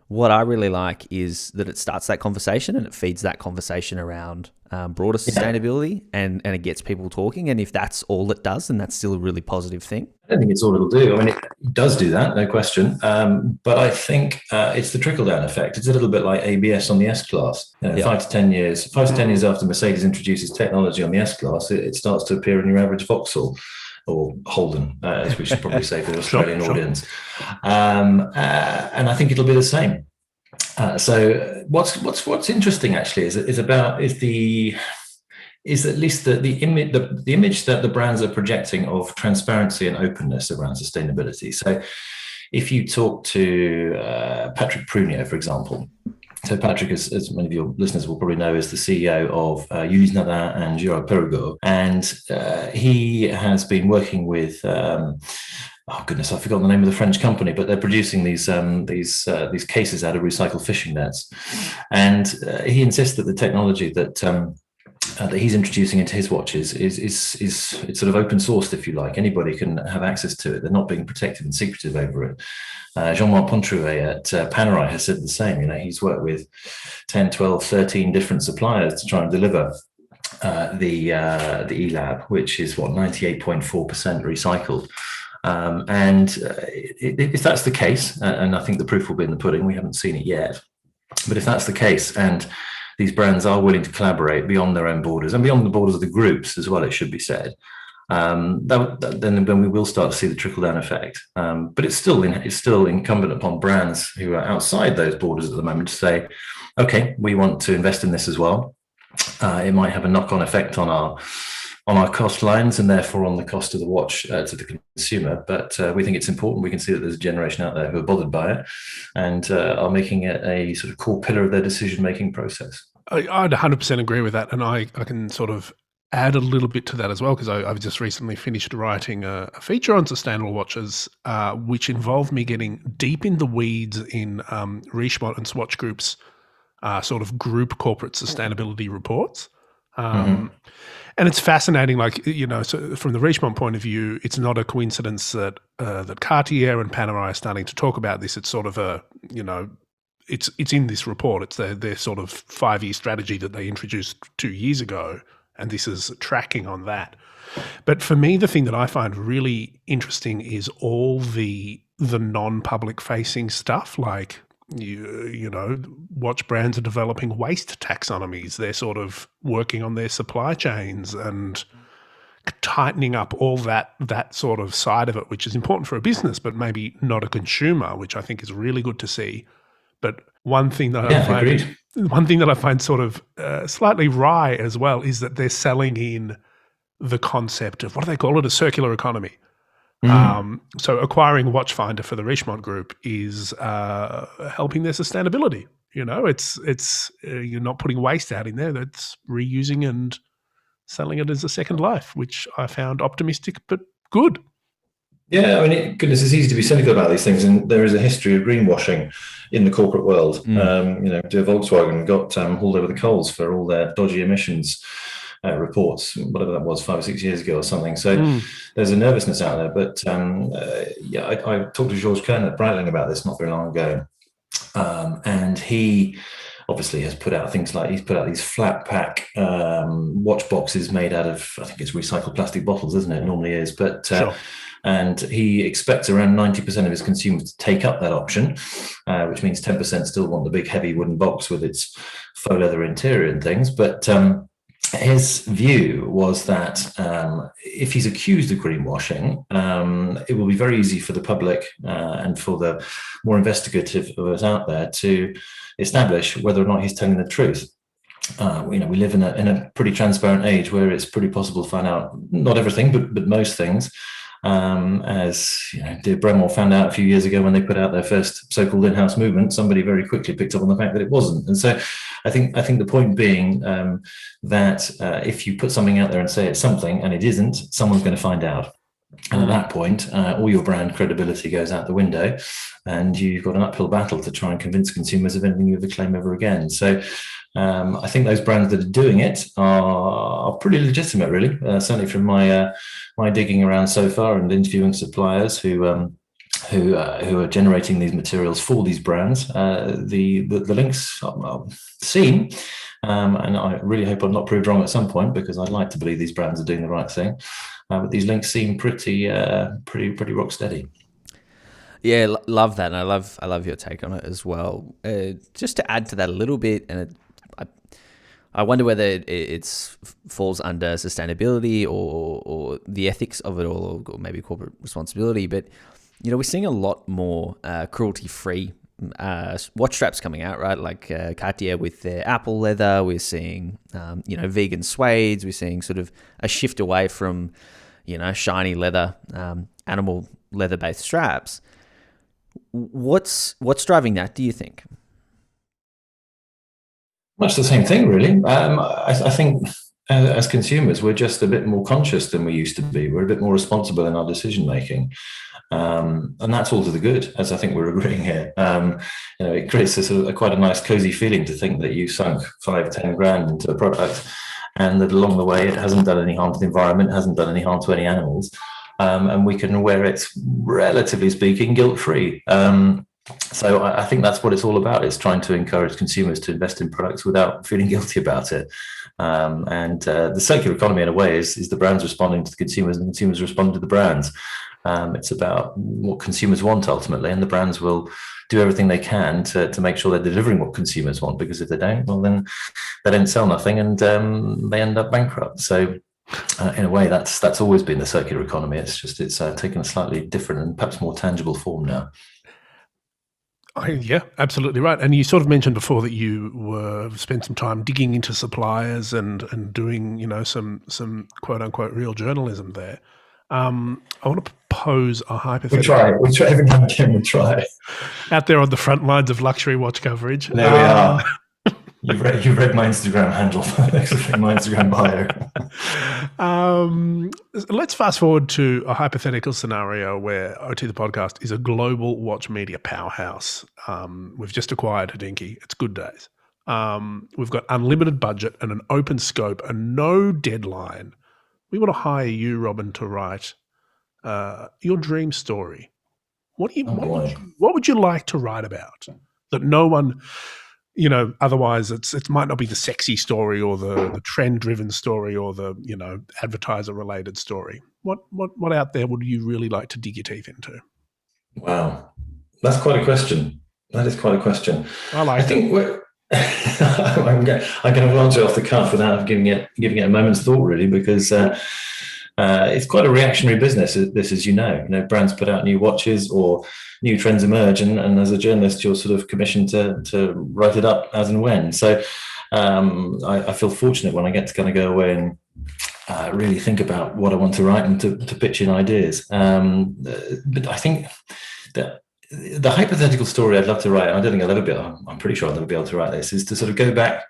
what I really like is that it starts that conversation and it feeds that conversation around broader sustainability, and it gets people talking. And if that's all it does, then that's still a really positive thing. I don't think it's all it'll do. I mean, it does do that, no question. But I think it's the trickle-down effect. It's a little bit like ABS on the S-Class. 5 to 10 years after Mercedes introduces technology on the S-Class, it starts to appear in your average Vauxhall or Holden, as we should probably say for the Australian audience. And I think it'll be the same. So what's interesting actually is at least the image that the brands are projecting of transparency and openness around sustainability. So if you talk to Patrick Prunier, for example, so Patrick, as many of your listeners will probably know, is the CEO of Ulysse Nardin and Girard Perregaux, and he has been working with oh goodness, I forgot the name of the French company, but they're producing these cases out of recycled fishing nets, and he insists that the technology that he's introducing into his watches is it's sort of open sourced, if you like. Anybody can have access to it. They're not being protective and secretive over it. Jean-Marc Pontruet at Panerai has said the same. He's worked with 10, 12, 13 different suppliers to try and deliver the E-Lab, which is 98.4% recycled. And if that's the case, and I think the proof will be in the pudding, we haven't seen it yet, but if that's the case, and these brands are willing to collaborate beyond their own borders and beyond the borders of the groups as well, it should be said, then we will start to see the trickle-down effect. But it's still incumbent upon brands who are outside those borders at the moment to say, okay, we want to invest in this as well. It might have a knock-on effect on our cost lines and therefore on the cost of the watch to the consumer. But we think it's important. We can see that there's a generation out there who are bothered by it and are making it a sort of core pillar of their decision-making process. I'd 100% agree with that. And I can sort of add a little bit to that as well, because I've just recently finished writing a feature on sustainable watches, which involved me getting deep in the weeds in Richemont and Swatch Group's sort of group corporate sustainability reports. And it's fascinating, so from the Richemont point of view, it's not a coincidence that that Cartier and Panerai are starting to talk about this. It's sort of it's in this report. It's their sort of 5-year strategy that they introduced 2 years ago, and this is tracking on that. But for me, the thing that I find really interesting is all the non-public facing stuff, like watch brands are developing waste taxonomies. They're sort of working on their supply chains and tightening up all that sort of side of it, which is important for a business, but maybe not a consumer, which I think is really good to see. But one thing that I find sort of slightly wry as well is that they're selling in the concept of, what do they call it, a circular economy. So acquiring Watchfinder for the Richemont Group is helping their sustainability. It's you're not putting waste out in there. That's reusing and selling it as a second life, which I found optimistic but good. Yeah, I mean, goodness, it's easy to be cynical about these things, and there is a history of greenwashing in the corporate world. Volkswagen got hauled over the coals for all their dodgy emissions reports, whatever that was, 5 or 6 years ago or something. So there's a nervousness out there. But I talked to Georges Kern at Breitling about this not very long ago, and he obviously has put out things like, he's put out these flat pack watch boxes made out of, I think it's recycled plastic bottles, isn't it? It normally is, but. Sure. And he expects around 90% of his consumers to take up that option, which means 10% still want the big, heavy wooden box with its faux leather interior and things. But his view was that if he's accused of greenwashing, it will be very easy for the public and for the more investigative of us out there to establish whether or not he's telling the truth. We live in a pretty transparent age where it's pretty possible to find out not everything, but most things. As dear Bremore found out a few years ago when they put out their first so-called in-house movement, somebody very quickly picked up on the fact that it wasn't. And so I think the point being that if you put something out there and say it's something and it isn't, someone's going to find out. And at that point, all your brand credibility goes out the window, and you've got an uphill battle to try and convince consumers of anything you ever claim ever again. So I think those brands that are doing it are pretty legitimate, really. Certainly from my digging around so far and interviewing suppliers who are generating these materials for these brands, the links seem, and I really hope I'm not proved wrong at some point, because I'd like to believe these brands are doing the right thing. But these links seem pretty rock steady. Yeah, love that, and I love your take on it as well. Just to add to that a little bit, and I wonder whether it falls under sustainability or the ethics of it all, or maybe corporate responsibility. But we're seeing a lot more cruelty-free watch straps coming out, right? Like Cartier with their apple leather. We're seeing vegan suedes. We're seeing sort of a shift away from shiny leather, animal leather-based straps. What's driving that, do you think? Much the same thing, really. I think as consumers, we're just a bit more conscious than we used to be. We're a bit more responsible in our decision making. And that's all to the good, as I think we're agreeing here. It creates quite a nice, cozy feeling to think that you sunk 5-10 grand into a product, and that along the way it hasn't done any harm to the environment, hasn't done any harm to any animals, and we can wear it, relatively speaking, guilt-free. So I think that's what it's all about. It's trying to encourage consumers to invest in products without feeling guilty about it. And the circular economy, in a way, is the brands responding to the consumers and the consumers responding to the brands. It's about what consumers want ultimately, and the brands will do everything they can to make sure they're delivering what consumers want, because if they don't, well, then they don't sell nothing, and they end up bankrupt. So in a way, that's always been the circular economy. It's just it's taken a slightly different and perhaps more tangible form now. Yeah, absolutely right. And you sort of mentioned before that you spent some time digging into suppliers and doing some quote unquote real journalism there. I want to pose a hypothetical. We try every now and again. We try out there on the front lines of luxury watch coverage. There we are. You've read my Instagram handle, my Instagram bio. Let's fast forward to a hypothetical scenario where OT the podcast is a global watch media powerhouse. We've just acquired Hodinkee. It's good days. We've got unlimited budget and an open scope and no deadline. We want to hire you, Robin, to write your dream story. What would you like to write about that no one... otherwise it might not be the sexy story or the trend-driven story or the advertiser-related story. What out there would you really like to dig your teeth into? Wow, that's quite a question. That is quite a question. I think I can answer off the cuff without giving it a moment's thought, really, because it's quite a reactionary business. This, as you know, brands put out new watches or new trends emerge, and as a journalist, you're sort of commissioned to write it up as and when. So I feel fortunate when I get to kind of go away and really think about what I want to write and to pitch in ideas. But I think that the hypothetical story I'd love to write, I don't think I'll ever be able, I'm pretty sure I'll never be able to write this, is to sort of go back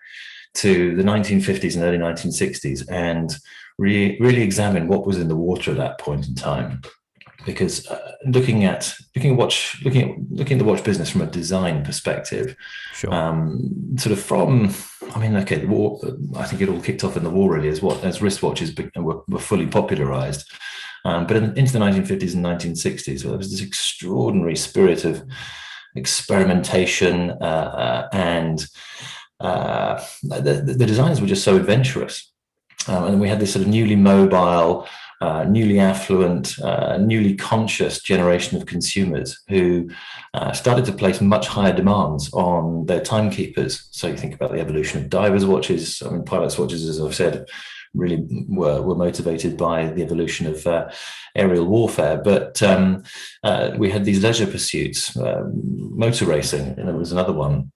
to the 1950s and early 1960s and really examine what was in the water at that point in time. Because looking at the watch business from a design perspective, sure. Sort of from, the war, I think it all kicked off in the war, really, as wristwatches were fully popularized. But into the 1950s and 1960s, there was this extraordinary spirit of experimentation, and the designers were just so adventurous. And we had this sort of newly mobile, newly affluent, newly conscious generation of consumers who started to place much higher demands on their timekeepers. So you think about the evolution of divers' watches. I mean, pilots' watches, as I've said, really were motivated by the evolution of aerial warfare. But we had these leisure pursuits, motor racing, and it was another one.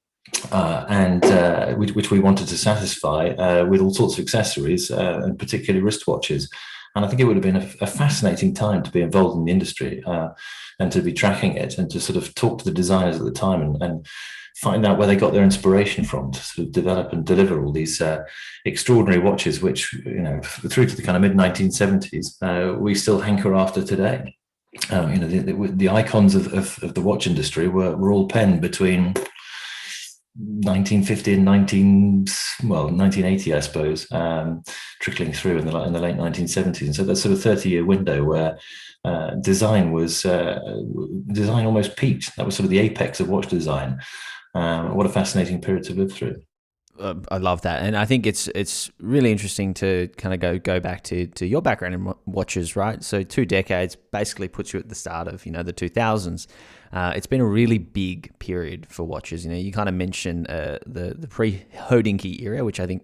Which we wanted to satisfy with all sorts of accessories, and particularly wristwatches. And I think it would have been a fascinating time to be involved in the industry and to be tracking it and to sort of talk to the designers at the time and find out where they got their inspiration from to sort of develop and deliver all these extraordinary watches, which, through to the kind of mid-1970s, we still hanker after today. The icons of the watch industry were all penned between 1950 and 1980, I suppose, trickling through in the late 1970s. And so that sort of 30-year window where design almost peaked. That was sort of the apex of watch design. What a fascinating period to live through. I love that, and I think it's really interesting to kind of go back to your background in watches, right? So 2 decades basically puts you at the start of the 2000s. It's been a really big period for watches. You kind of mentioned the pre-Hodinkee era, which I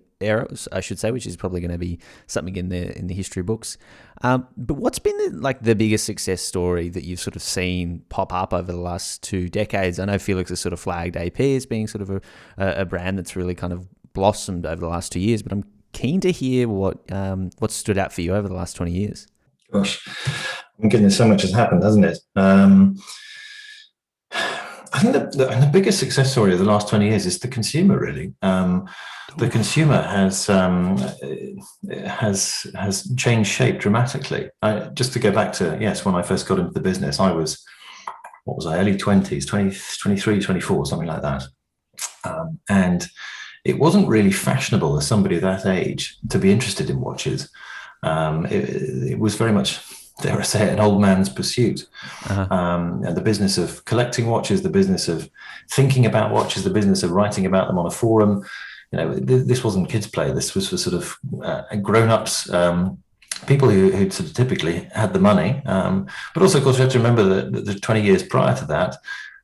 should say, which is probably going to be something in the history books. But what's been the biggest success story that you've sort of seen pop up over the last 2 decades? I know Felix has sort of flagged AP as being sort of a brand that's really kind of blossomed over the last 2 years, but I'm keen to hear what stood out for you over the last 20 years. Gosh, my goodness, so much has happened, hasn't it? I think the biggest success story of the last 20 years is the consumer, really. The consumer has changed shape dramatically. Just to go back to, when I first got into the business, I was, early 20s, 23, 24, something like that. And it wasn't really fashionable as somebody of that age to be interested in watches. It was very much, dare I say it, an old man's pursuit. And the business of collecting watches, the business of thinking about watches, the business of writing about them on a forum. This wasn't kids' play. This was for sort of grown-ups, people who sort of typically had the money. But also, of course, we have to remember that the 20 years prior to that,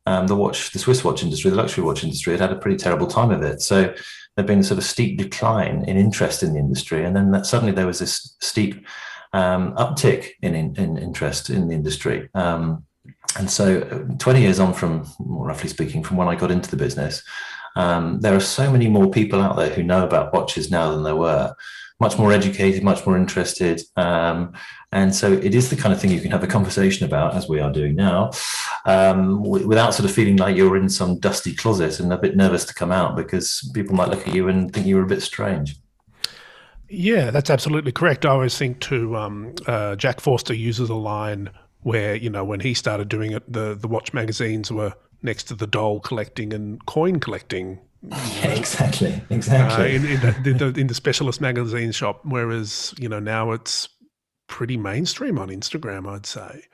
the Swiss watch industry, the luxury watch industry, had a pretty terrible time of it. So there'd been a sort of steep decline in interest in the industry, and then suddenly there was this steep uptick in interest in the industry. And so 20 years on from, roughly speaking, from when I got into the business, there are so many more people out there who know about watches now than there were. Much more educated, much more interested. And so it is the kind of thing you can have a conversation about, as we are doing now, without sort of feeling like you're in some dusty closet and a bit nervous to come out because people might look at you and think you were a bit strange. Yeah, that's absolutely correct. I always think Jack Forster uses a line where, when he started doing it, the watch magazines were next to the doll collecting and coin collecting. Yeah, exactly. In the specialist magazine shop, whereas, now it's pretty mainstream on Instagram, I'd say.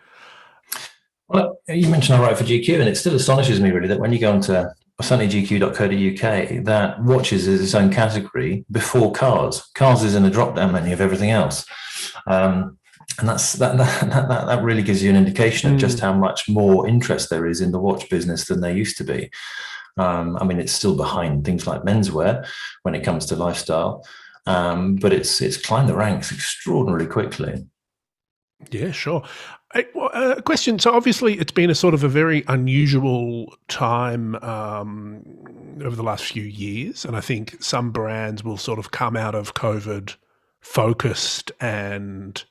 Well, you mentioned I write for GQ, and it still astonishes me really that when you go onto certainly gq.co.uk, that watches is its own category before cars. Cars is in a drop-down menu of everything else. And that really gives you an indication of just how much more interest there is in the watch business than there used to be. I mean, it's still behind things like menswear when it comes to lifestyle, but it's climbed the ranks extraordinarily quickly. Yeah, sure. A question. So obviously it's been a sort of a very unusual time over the last few years. And I think some brands will sort of come out of COVID focused and,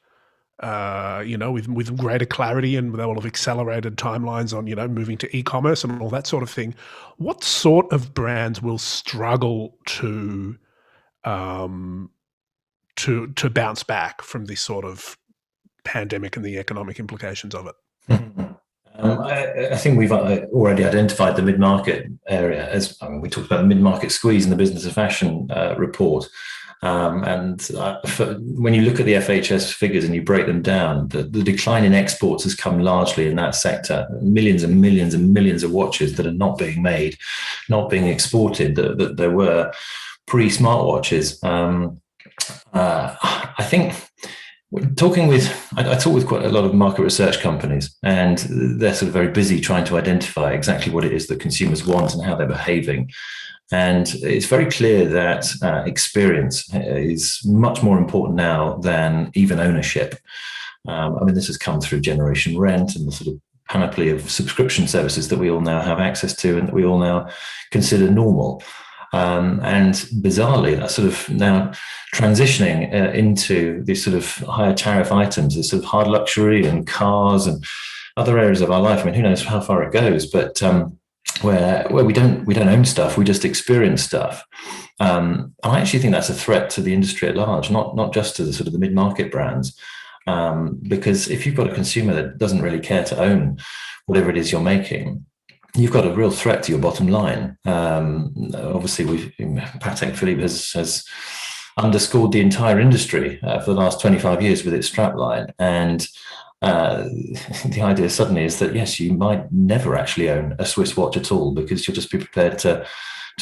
with greater clarity, and they will have accelerated timelines on, moving to e-commerce and all that sort of thing. What sort of brands will struggle to bounce back from this sort of pandemic and the economic implications of it? I think we've already identified the mid-market area as we talked about the mid-market squeeze in the Business of Fashion report. When you look at the FHS figures and you break them down, the decline in exports has come largely in that sector. Millions and millions and millions of watches that are not being made, not being exported, that there were pre-smartwatches. I think I talk with quite a lot of market research companies, and they're sort of very busy trying to identify exactly what it is that consumers want and how they're behaving. And it's very clear that experience is much more important now than even ownership. I mean, this has come through Generation Rent and the sort of panoply of subscription services that we all now have access to and that we all now consider normal. And bizarrely, that's sort of now transitioning into these sort of higher tariff items, this sort of hard luxury and cars and other areas of our life. I mean, who knows how far it goes, but where we don't own stuff, we just experience stuff. And I actually think that's a threat to the industry at large, not just to the sort of the mid-market brands. Because if you've got a consumer that doesn't really care to own whatever it is you're making, you've got a real threat to your bottom line. Obviously, Patek Philippe has underscored the entire industry for the last 25 years with its strapline. And the idea suddenly is that, yes, you might never actually own a Swiss watch at all because you'll just be prepared to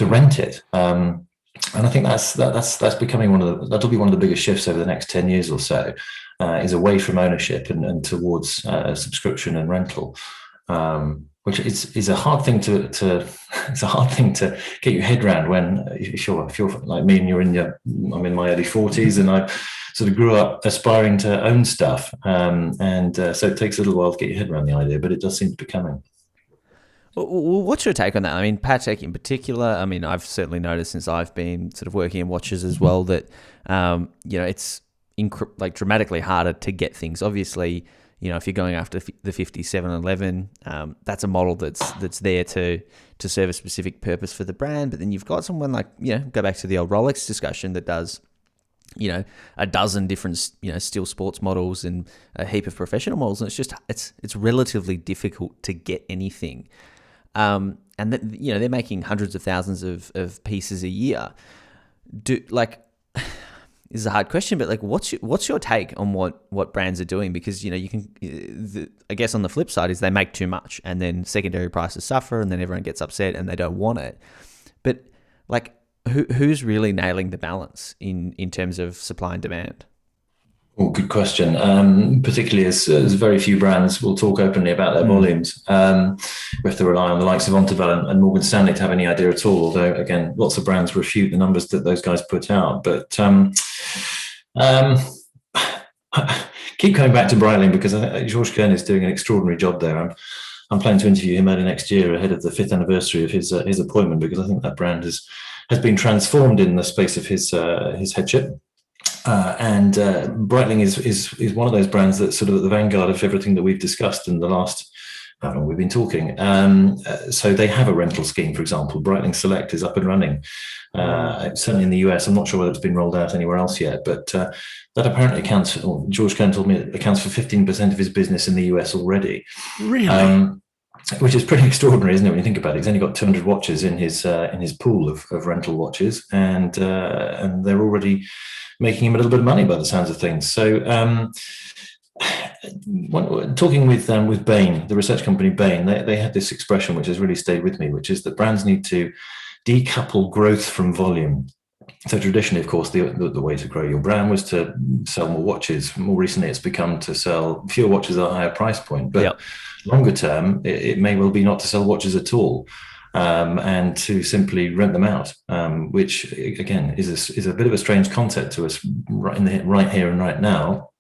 rent it. And I think that's becoming that'll be one of the biggest shifts over the next 10 years or so, is away from ownership and towards subscription and rental. Which is a hard thing to it's a hard thing to get your head around when if you're like me and I'm in my early 40s and I sort of grew up aspiring to own stuff, and so it takes a little while to get your head around the idea, but it does seem to be coming. Well, what's your take on that? I mean, Patek in particular. I mean, I've certainly noticed since I've been sort of working in watches as well that it's dramatically harder to get things. Obviously, if you're going after the 5711, that's a model that's there to serve a specific purpose for the brand. But then you've got someone like, go back to the old Rolex discussion that does, a dozen different, steel sports models and a heap of professional models. And it's relatively difficult to get anything. And that, they're making hundreds of thousands of pieces a year. This is a hard question, but what's your take on what brands are doing? Because you can, I guess on the flip side is they make too much, and then secondary prices suffer, and then everyone gets upset and they don't want it. But who's really nailing the balance in terms of supply and demand? Oh, good question. Particularly as very few brands will talk openly about their volumes. We have to rely on the likes of Untitled and Morgan Stanley to have any idea at all. Although, again, lots of brands refute the numbers that those guys put out. But keep coming back to Breitling because I think Georges Kern is doing an extraordinary job there. I'm planning to interview him early next year ahead of the 5th anniversary of his appointment, because I think that brand has been transformed in the space of his headship. And Breitling is one of those brands that's sort of at the vanguard of everything that we've discussed in the last, how long we've been talking. So they have a rental scheme, for example. Breitling Select is up and running, certainly in the US. I'm not sure whether it's been rolled out anywhere else yet, but that apparently accounts, or George Kern told me it accounts for 15% of his business in the US already. Really? Which is pretty extraordinary, isn't it, when you think about it? He's only got 200 watches in his pool of rental watches, and they're already making him a little bit of money by the sounds of things. So talking with Bain, the research company Bain, they had this expression which has really stayed with me, which is that brands need to decouple growth from volume. So traditionally, of course, the way to grow your brand was to sell more watches. More recently, it's become to sell fewer watches at a higher price point. But longer term, it may well be not to sell watches at all. And to simply rent them out, which again is a bit of a strange concept to us right here and right now.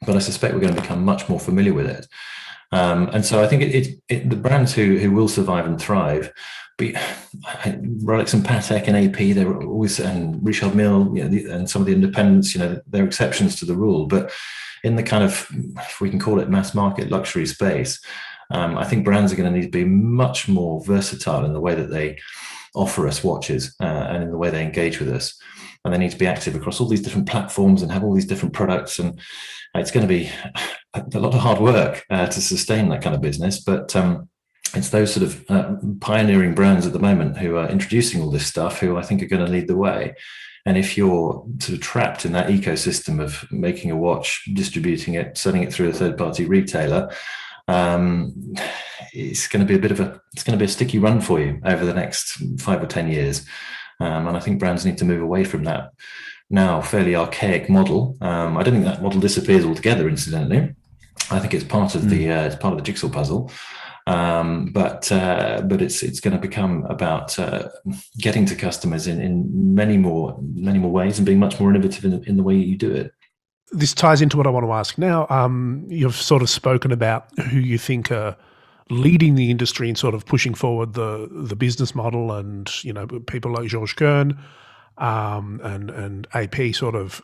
But I suspect we're going to become much more familiar with it. And so I think the brands who will survive and thrive, Rolex and Patek and AP, they're always, and Richard Mille, and some of the independents, they're exceptions to the rule. But in the kind of, if we can call it mass market luxury space, I think brands are going to need to be much more versatile in the way that they offer us watches and in the way they engage with us. And they need to be active across all these different platforms and have all these different products. And it's going to be a lot of hard work to sustain that kind of business. But it's those sort of pioneering brands at the moment who are introducing all this stuff who I think are going to lead the way. And if you're sort of trapped in that ecosystem of making a watch, distributing it, selling it through a third-party retailer, it's going to be a sticky run for you over the next 5 or 10 years. And I think brands need to move away from that now fairly archaic model. I don't think that model disappears altogether, incidentally. I think it's part of the jigsaw puzzle. But it's going to become about getting to customers in many more ways and being much more innovative in the way you do it. This ties into what I want to ask now. You've sort of spoken about who you think are leading the industry in sort of pushing forward the business model, and people like Georges Kern and AP sort of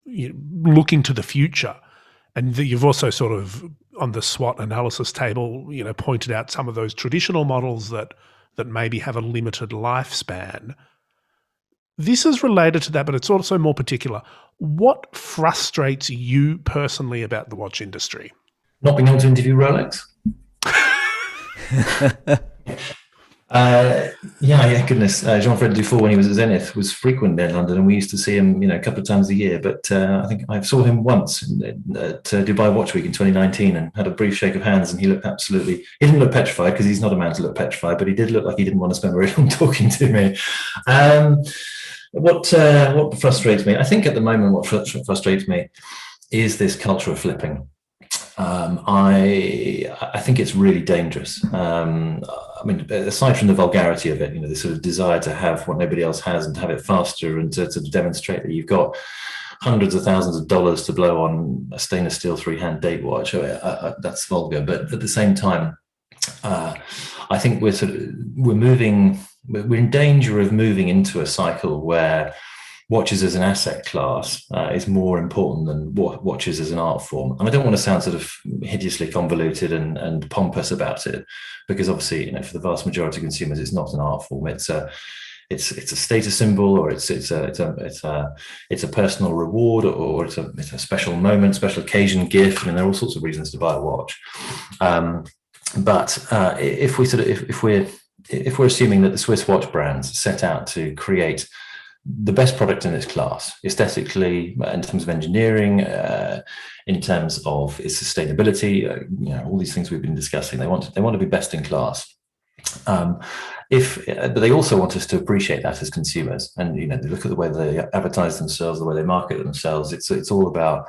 looking to the future. And you've also sort of on the SWOT analysis table, pointed out some of those traditional models that maybe have a limited lifespan. This is related to that, but it's also more particular. What frustrates you personally about the watch industry? Not being able to interview Rolex. Goodness. Jean-Fred Dufour, when he was at Zenith, was frequent in London, and we used to see him, a couple of times a year. But I think I saw him once at Dubai Watch Week in 2019, and had a brief shake of hands. And he looked he didn't look petrified, because he's not a man to look petrified, but he did look like he didn't want to spend very long talking to me. What frustrates me? I think at the moment, what frustrates me is this culture of flipping. I think it's really dangerous. Aside from the vulgarity of it, the sort of desire to have what nobody else has and to have it faster, and to demonstrate that you've got hundreds of thousands of dollars to blow on a stainless steel 3-hand date watch. That's vulgar. But at the same time, I think we're in danger of moving into a cycle where watches as an asset class is more important than watches as an art form. And I don't want to sound sort of hideously convoluted and pompous about it, because obviously, for the vast majority of consumers, it's not an art form. It's a status symbol, or it's a personal reward, or it's a special moment, special occasion, gift. There are all sorts of reasons to buy a watch. But if we're assuming that the Swiss watch brands set out to create the best product in its class, aesthetically, in terms of engineering, in terms of its sustainability, all these things we've been discussing, they want to be best in class. But they also want us to appreciate that as consumers, and they look at the way they advertise themselves, the way they market themselves. It's all about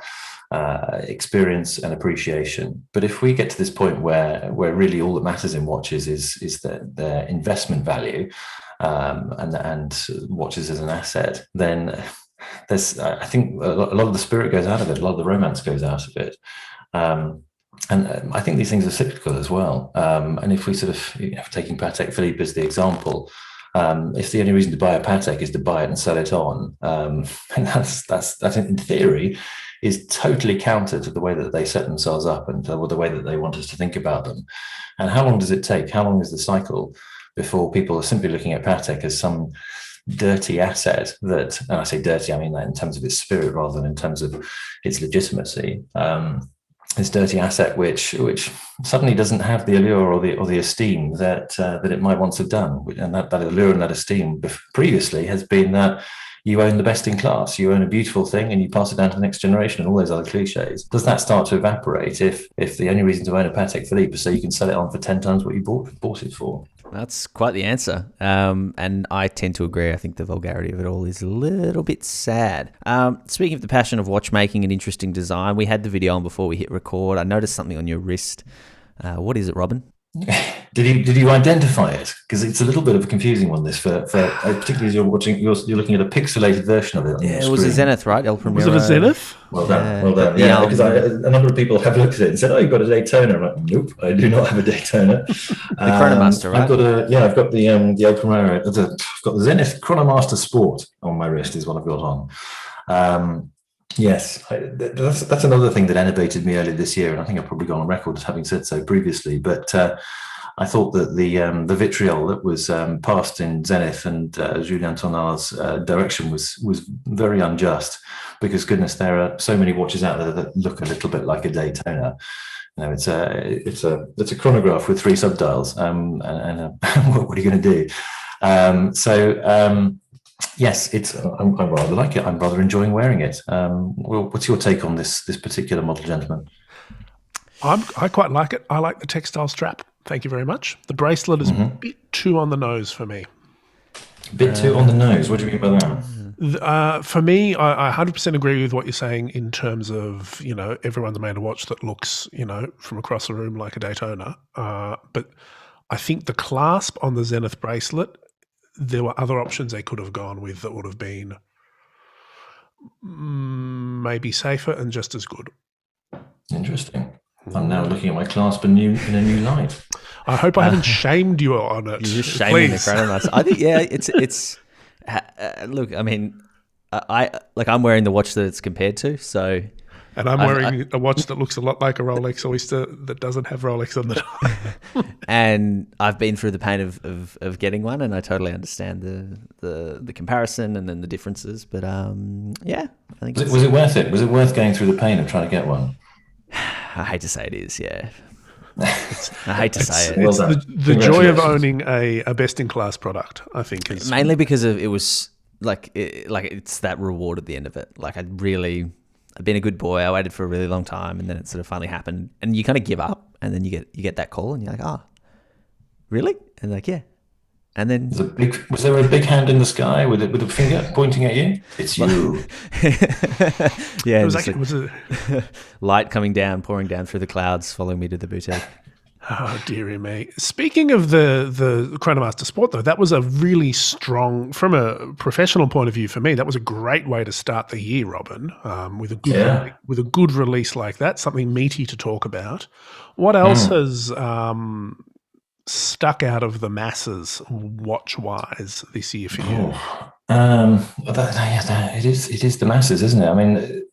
experience and appreciation. But if we get to this point where really all that matters in watches is their investment value, and watches as an asset, then I think a lot of the spirit goes out of it, a lot of the romance goes out of it. And I think these things are cyclical as well. And if we sort of, taking Patek Philippe as the example, if the only reason to buy a Patek is to buy it and sell it on, and that's in theory is totally counter to the way that they set themselves up, and the way that they want us to think about them. And how long does it take? How long is the cycle before people are simply looking at Patek as some dirty asset that, and I say dirty, I mean that in terms of its spirit rather than in terms of its legitimacy, this dirty asset which suddenly doesn't have the allure or the esteem that it might once have done. And that allure and that esteem previously has been that you own the best in class, you own a beautiful thing, and you pass it down to the next generation, and all those other cliches. Does that start to evaporate if the only reason to own a Patek Philippe is so you can sell it on for 10 times what you bought it for? That's quite the answer. And I tend to agree. I think the vulgarity of it all is a little bit sad. Speaking of the passion of watchmaking and interesting design, we had the video on before we hit record. I noticed something on your wrist. What is it, Robin? Did you identify it? Because it's a little bit of a confusing one. This for particularly as you're looking at a pixelated version of it. Yeah, it was a Zenith, right? El Primero. Was it a Zenith? Well done. Yeah, because a number of people have looked at it and said, "Oh, you've got a Daytona." I'm like, nope, I do not have a Daytona. The Chronomaster, right? I've got the El Primero. I've got the Zenith Chronomaster Sport on my wrist. Is what I've got on. Yes, that's another thing that enervated me earlier this year, and I think I've probably gone on record as having said so previously. But I thought that the vitriol that was passed in Zenith and Julien Tournar's direction was very unjust, because goodness, there are so many watches out there that look a little bit like a Daytona. It's a chronograph with 3 subdials, and what are you going to do? Yes, I'm rather like it. I'm rather enjoying wearing it. What's your take on this particular model, gentlemen? I quite like it. I like the textile strap. Thank you very much. The bracelet is a bit too on the nose for me. A bit too on the nose? What do you mean by that? For me, I 100% agree with what you're saying in terms of, everyone's made a watch that looks, from across the room like a Daytona. But I think the clasp on the Zenith bracelet, there were other options they could have gone with that would have been maybe safer and just as good. Interesting. I'm now looking at my clasp in a new light. I hope I haven't shamed you on it. You're just shaming the Chronomasters. I think, it's look, I mean, I'm wearing the watch that it's compared to, so. And I'm wearing a watch that looks a lot like a Rolex Oyster that doesn't have Rolex on the top. And I've been through the pain of getting one, and I totally understand the comparison and then the differences. But I think was it worth it? Was it worth going through the pain of trying to get one? I hate to say it is, yeah. I hate to say it. It's the joy of owning a best-in-class product, I think. Is mainly because it was it's that reward at the end of it. Like I've been a good boy. I waited for a really long time, and then it sort of finally happened. And you kind of give up, and then you get that call, and you're like, "Oh, really?" And like, yeah. And then was there a big hand in the sky with a finger pointing at you? It's you. Yeah, it was a light coming down, pouring down through the clouds, following me to the boutique. Oh, dearie me. Speaking of the Chronomaster Sport, though, that was a really strong, from a professional point of view for me, that was a great way to start the year, Robin, with a good release like that, something meaty to talk about. What else has stuck out of the masses watch-wise this year for you? It is the masses, isn't it? I mean,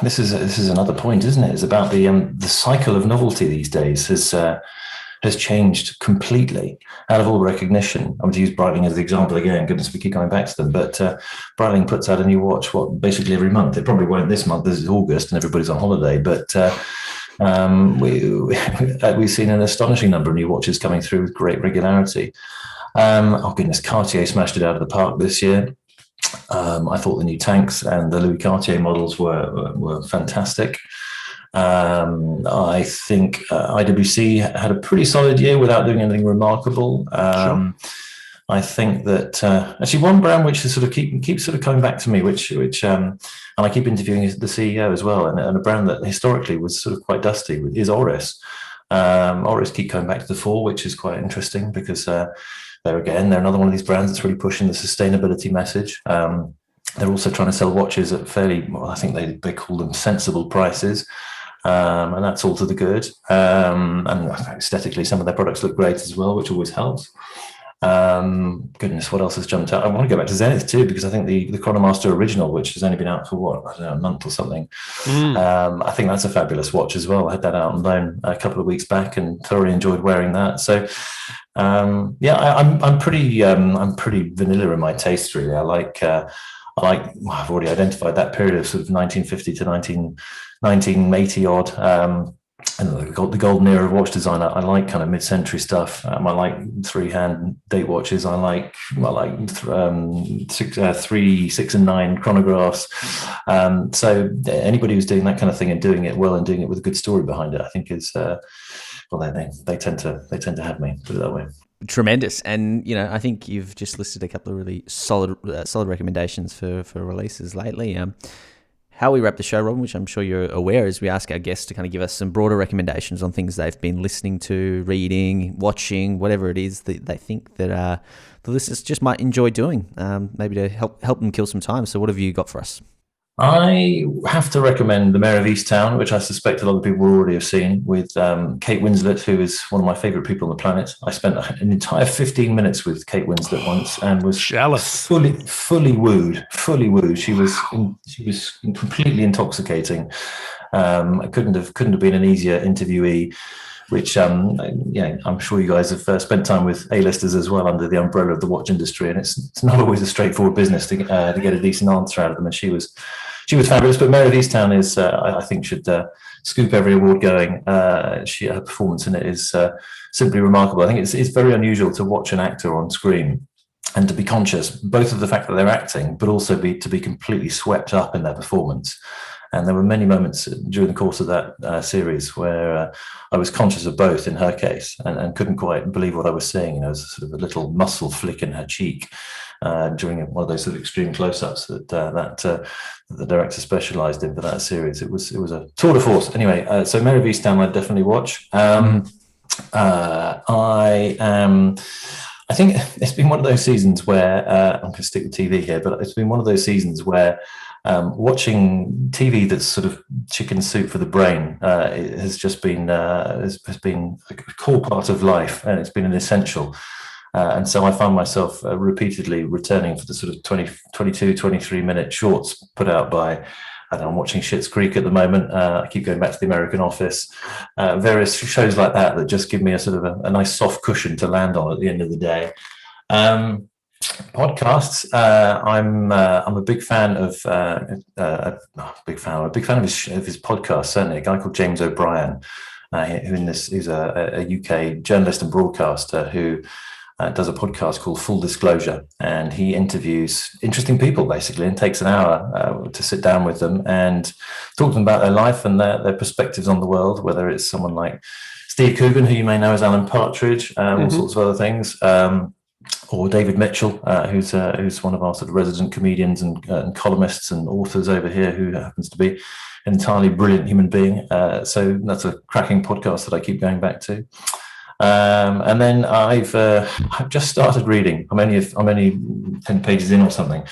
this is another point, isn't it? It's about the cycle of novelty these days has changed completely out of all recognition. I'm going to use Breitling as the example again. Goodness, we keep going back to them. But Breitling puts out a new watch, basically every month. It probably won't this month. This is August and everybody's on holiday. But we've seen an astonishing number of new watches coming through with great regularity. Cartier smashed it out of the park this year. I thought the new Tanks and the Louis Cartier models were fantastic. I think IWC had a pretty solid year without doing anything remarkable. Sure. I think that actually one brand which is sort of keeps sort of coming back to me, which and I keep interviewing the CEO as well, and a brand that historically was sort of quite dusty is Oris. Oris keep coming back to the fore, which is quite interesting because they're another one of these brands that's really pushing the sustainability message. They're also trying to sell watches at fairly, I think they call them sensible prices. And that's all to the good. And aesthetically, some of their products look great as well, which always helps. Goodness, what else has jumped out? I want to go back to Zenith too, because I think the Chronomaster Original, which has only been out for a month or something. I think that's a fabulous watch as well. I had that out on loan a couple of weeks back and thoroughly enjoyed wearing that. So, I'm pretty vanilla in my taste, really. I've already identified that period of sort of 1950 to 1980 odd. And the golden era of watch design. I like kind of mid-century stuff. I like three-hand date watches. I like 3, 6, and 9 chronographs. So anybody who's doing that kind of thing and doing it well and doing it with a good story behind it, I think is they tend to have me, put it that way. Tremendous. And I think you've just listed a couple of really solid recommendations for releases lately. How we wrap the show, Robin, which I'm sure you're aware, is we ask our guests to kind of give us some broader recommendations on things they've been listening to, reading, watching, whatever it is that they think that the listeners just might enjoy doing, maybe to help them kill some time. So what have you got for us? I have to recommend The Mayor of Easttown, which I suspect a lot of people already have seen, with Kate Winslet, who is one of my favourite people on the planet. I spent an entire 15 minutes with Kate Winslet once and was jealous, fully wooed. She was completely intoxicating. Couldn't have been an easier interviewee. Which I'm sure you guys have spent time with A-listers as well under the umbrella of the watch industry, and it's not always a straightforward business to get a decent answer out of them. And she was fabulous. But Mayor of Easttown is, I think, should scoop every award going. Her performance in it is simply remarkable. I think it's very unusual to watch an actor on screen and to be conscious both of the fact that they're acting, but also to be completely swept up in their performance. And there were many moments during the course of that series where I was conscious of both in her case and couldn't quite believe what I was seeing. There was sort of a little muscle flick in her cheek during one of those sort of extreme close-ups that the director specialised in for that series. It was a tour de force. Anyway, so Mare of Easttown I'd definitely watch. I think it's been one of those seasons where I'm going to stick with TV here, but it's been one of those seasons where watching TV that's sort of chicken soup for the brain has just been has been a core part of life, and it's been an essential. And so I found myself repeatedly returning for the sort of 22, 23-minute shorts put out by, I'm watching Schitt's Creek at the moment. I keep going back to The American Office. Various shows like that just give me a sort of a nice soft cushion to land on at the end of the day. Podcasts. I'm a big fan of a big fan of his podcast. Certainly, a guy called James O'Brien, who's a UK journalist and broadcaster who does a podcast called Full Disclosure, and he interviews interesting people basically, and takes an hour to sit down with them and talk to them about their life and their perspectives on the world. Whether it's someone like Steve Coogan, who you may know as Alan Partridge, all sorts of other things. Or David Mitchell, who's one of our sort of resident comedians and columnists and authors over here, who happens to be an entirely brilliant human being. So that's a cracking podcast that I keep going back to. And then I've just started reading. I'm only 10 pages in or something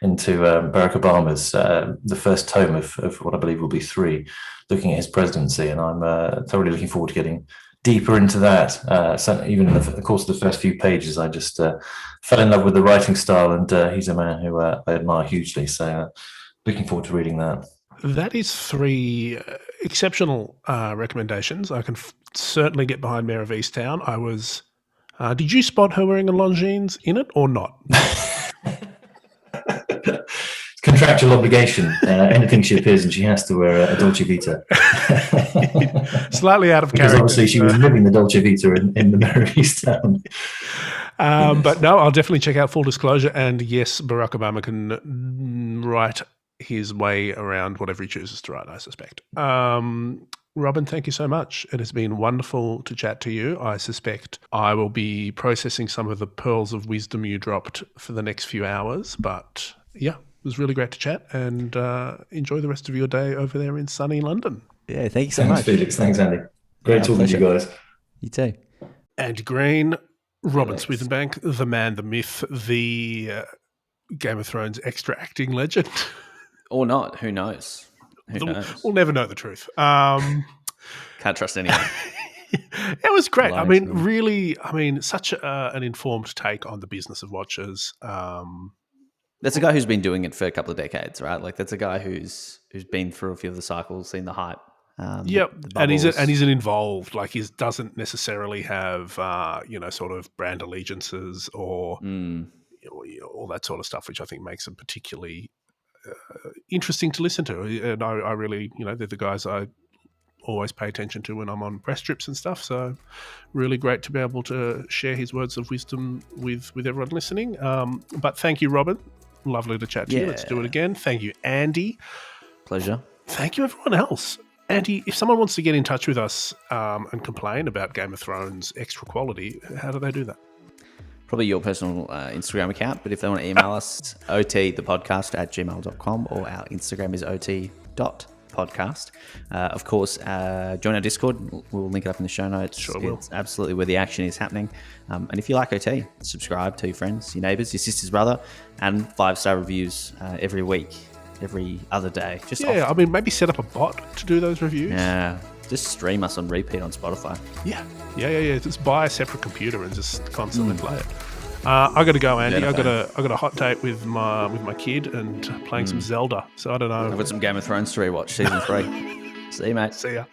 into Barack Obama's the first tome of what I believe will be 3, looking at his presidency, and I'm thoroughly looking forward to getting deeper into that. So even in the course of the first few pages, I just fell in love with the writing style, and he's a man who I admire hugely. So looking forward to reading that. That is 3 exceptional recommendations. I can certainly get behind Mare of Easttown. I was. Did you spot her wearing a Longines in it or not? Contractual obligation. Anything she appears in, she has to wear a Dolce Vita. Slightly out of because character. Obviously, she was living the Dolce Vita in the Mare of Easttown. But no, I'll definitely check out Full Disclosure. And yes, Barack Obama can write his way around whatever he chooses to write, I suspect. Robin, thank you so much. It has been wonderful to chat to you. I suspect I will be processing some of the pearls of wisdom you dropped for the next few hours. But yeah, it was really great to chat, and enjoy the rest of your day over there in sunny London. Yeah, thank you so much. Thanks, Felix. Thanks, Andy. Great talking to you guys. You too. Andy Green, Robin Swithinbank, the man, the myth, the Game of Thrones extra acting legend. Or not, who knows? Who knows? We'll never know the truth. Can't trust anyone. It was great. I mean, really, such an informed take on the business of watches. That's a guy who's been doing it for a couple of decades, right? Like that's a guy who's been through a few of the cycles, seen the hype. Yep, and he's an involved. Like he doesn't necessarily have sort of brand allegiances or all that sort of stuff, which I think makes him particularly interesting to listen to. And I really, they're the guys I always pay attention to when I'm on press trips and stuff. So really great to be able to share his words of wisdom with everyone listening. But thank you, Robin. Lovely to chat to you. Let's do it again. Thank you, Andy. Pleasure. Thank you, everyone else. Andy, if someone wants to get in touch with us and complain about Game of Thrones extra quality, how do they do that? Probably your personal Instagram account, but if they want to email us, otthepodcast@gmail.com, or our Instagram is ot.podcast. Of course, join our Discord. We'll link it up in the show notes. Sure will. It's absolutely where the action is happening. And if you like OT, subscribe to your friends, your neighbours, your sister's brother, and 5-star reviews every week, every other day. Maybe set up a bot to do those reviews. Yeah, just stream us on repeat on Spotify. Yeah. Just buy a separate computer and just constantly play it. I got to go, Andy. I got a hot date with my kid and playing some Zelda. So I don't know. I've got some Game of Thrones to rewatch, season 3. See you, mate. See ya.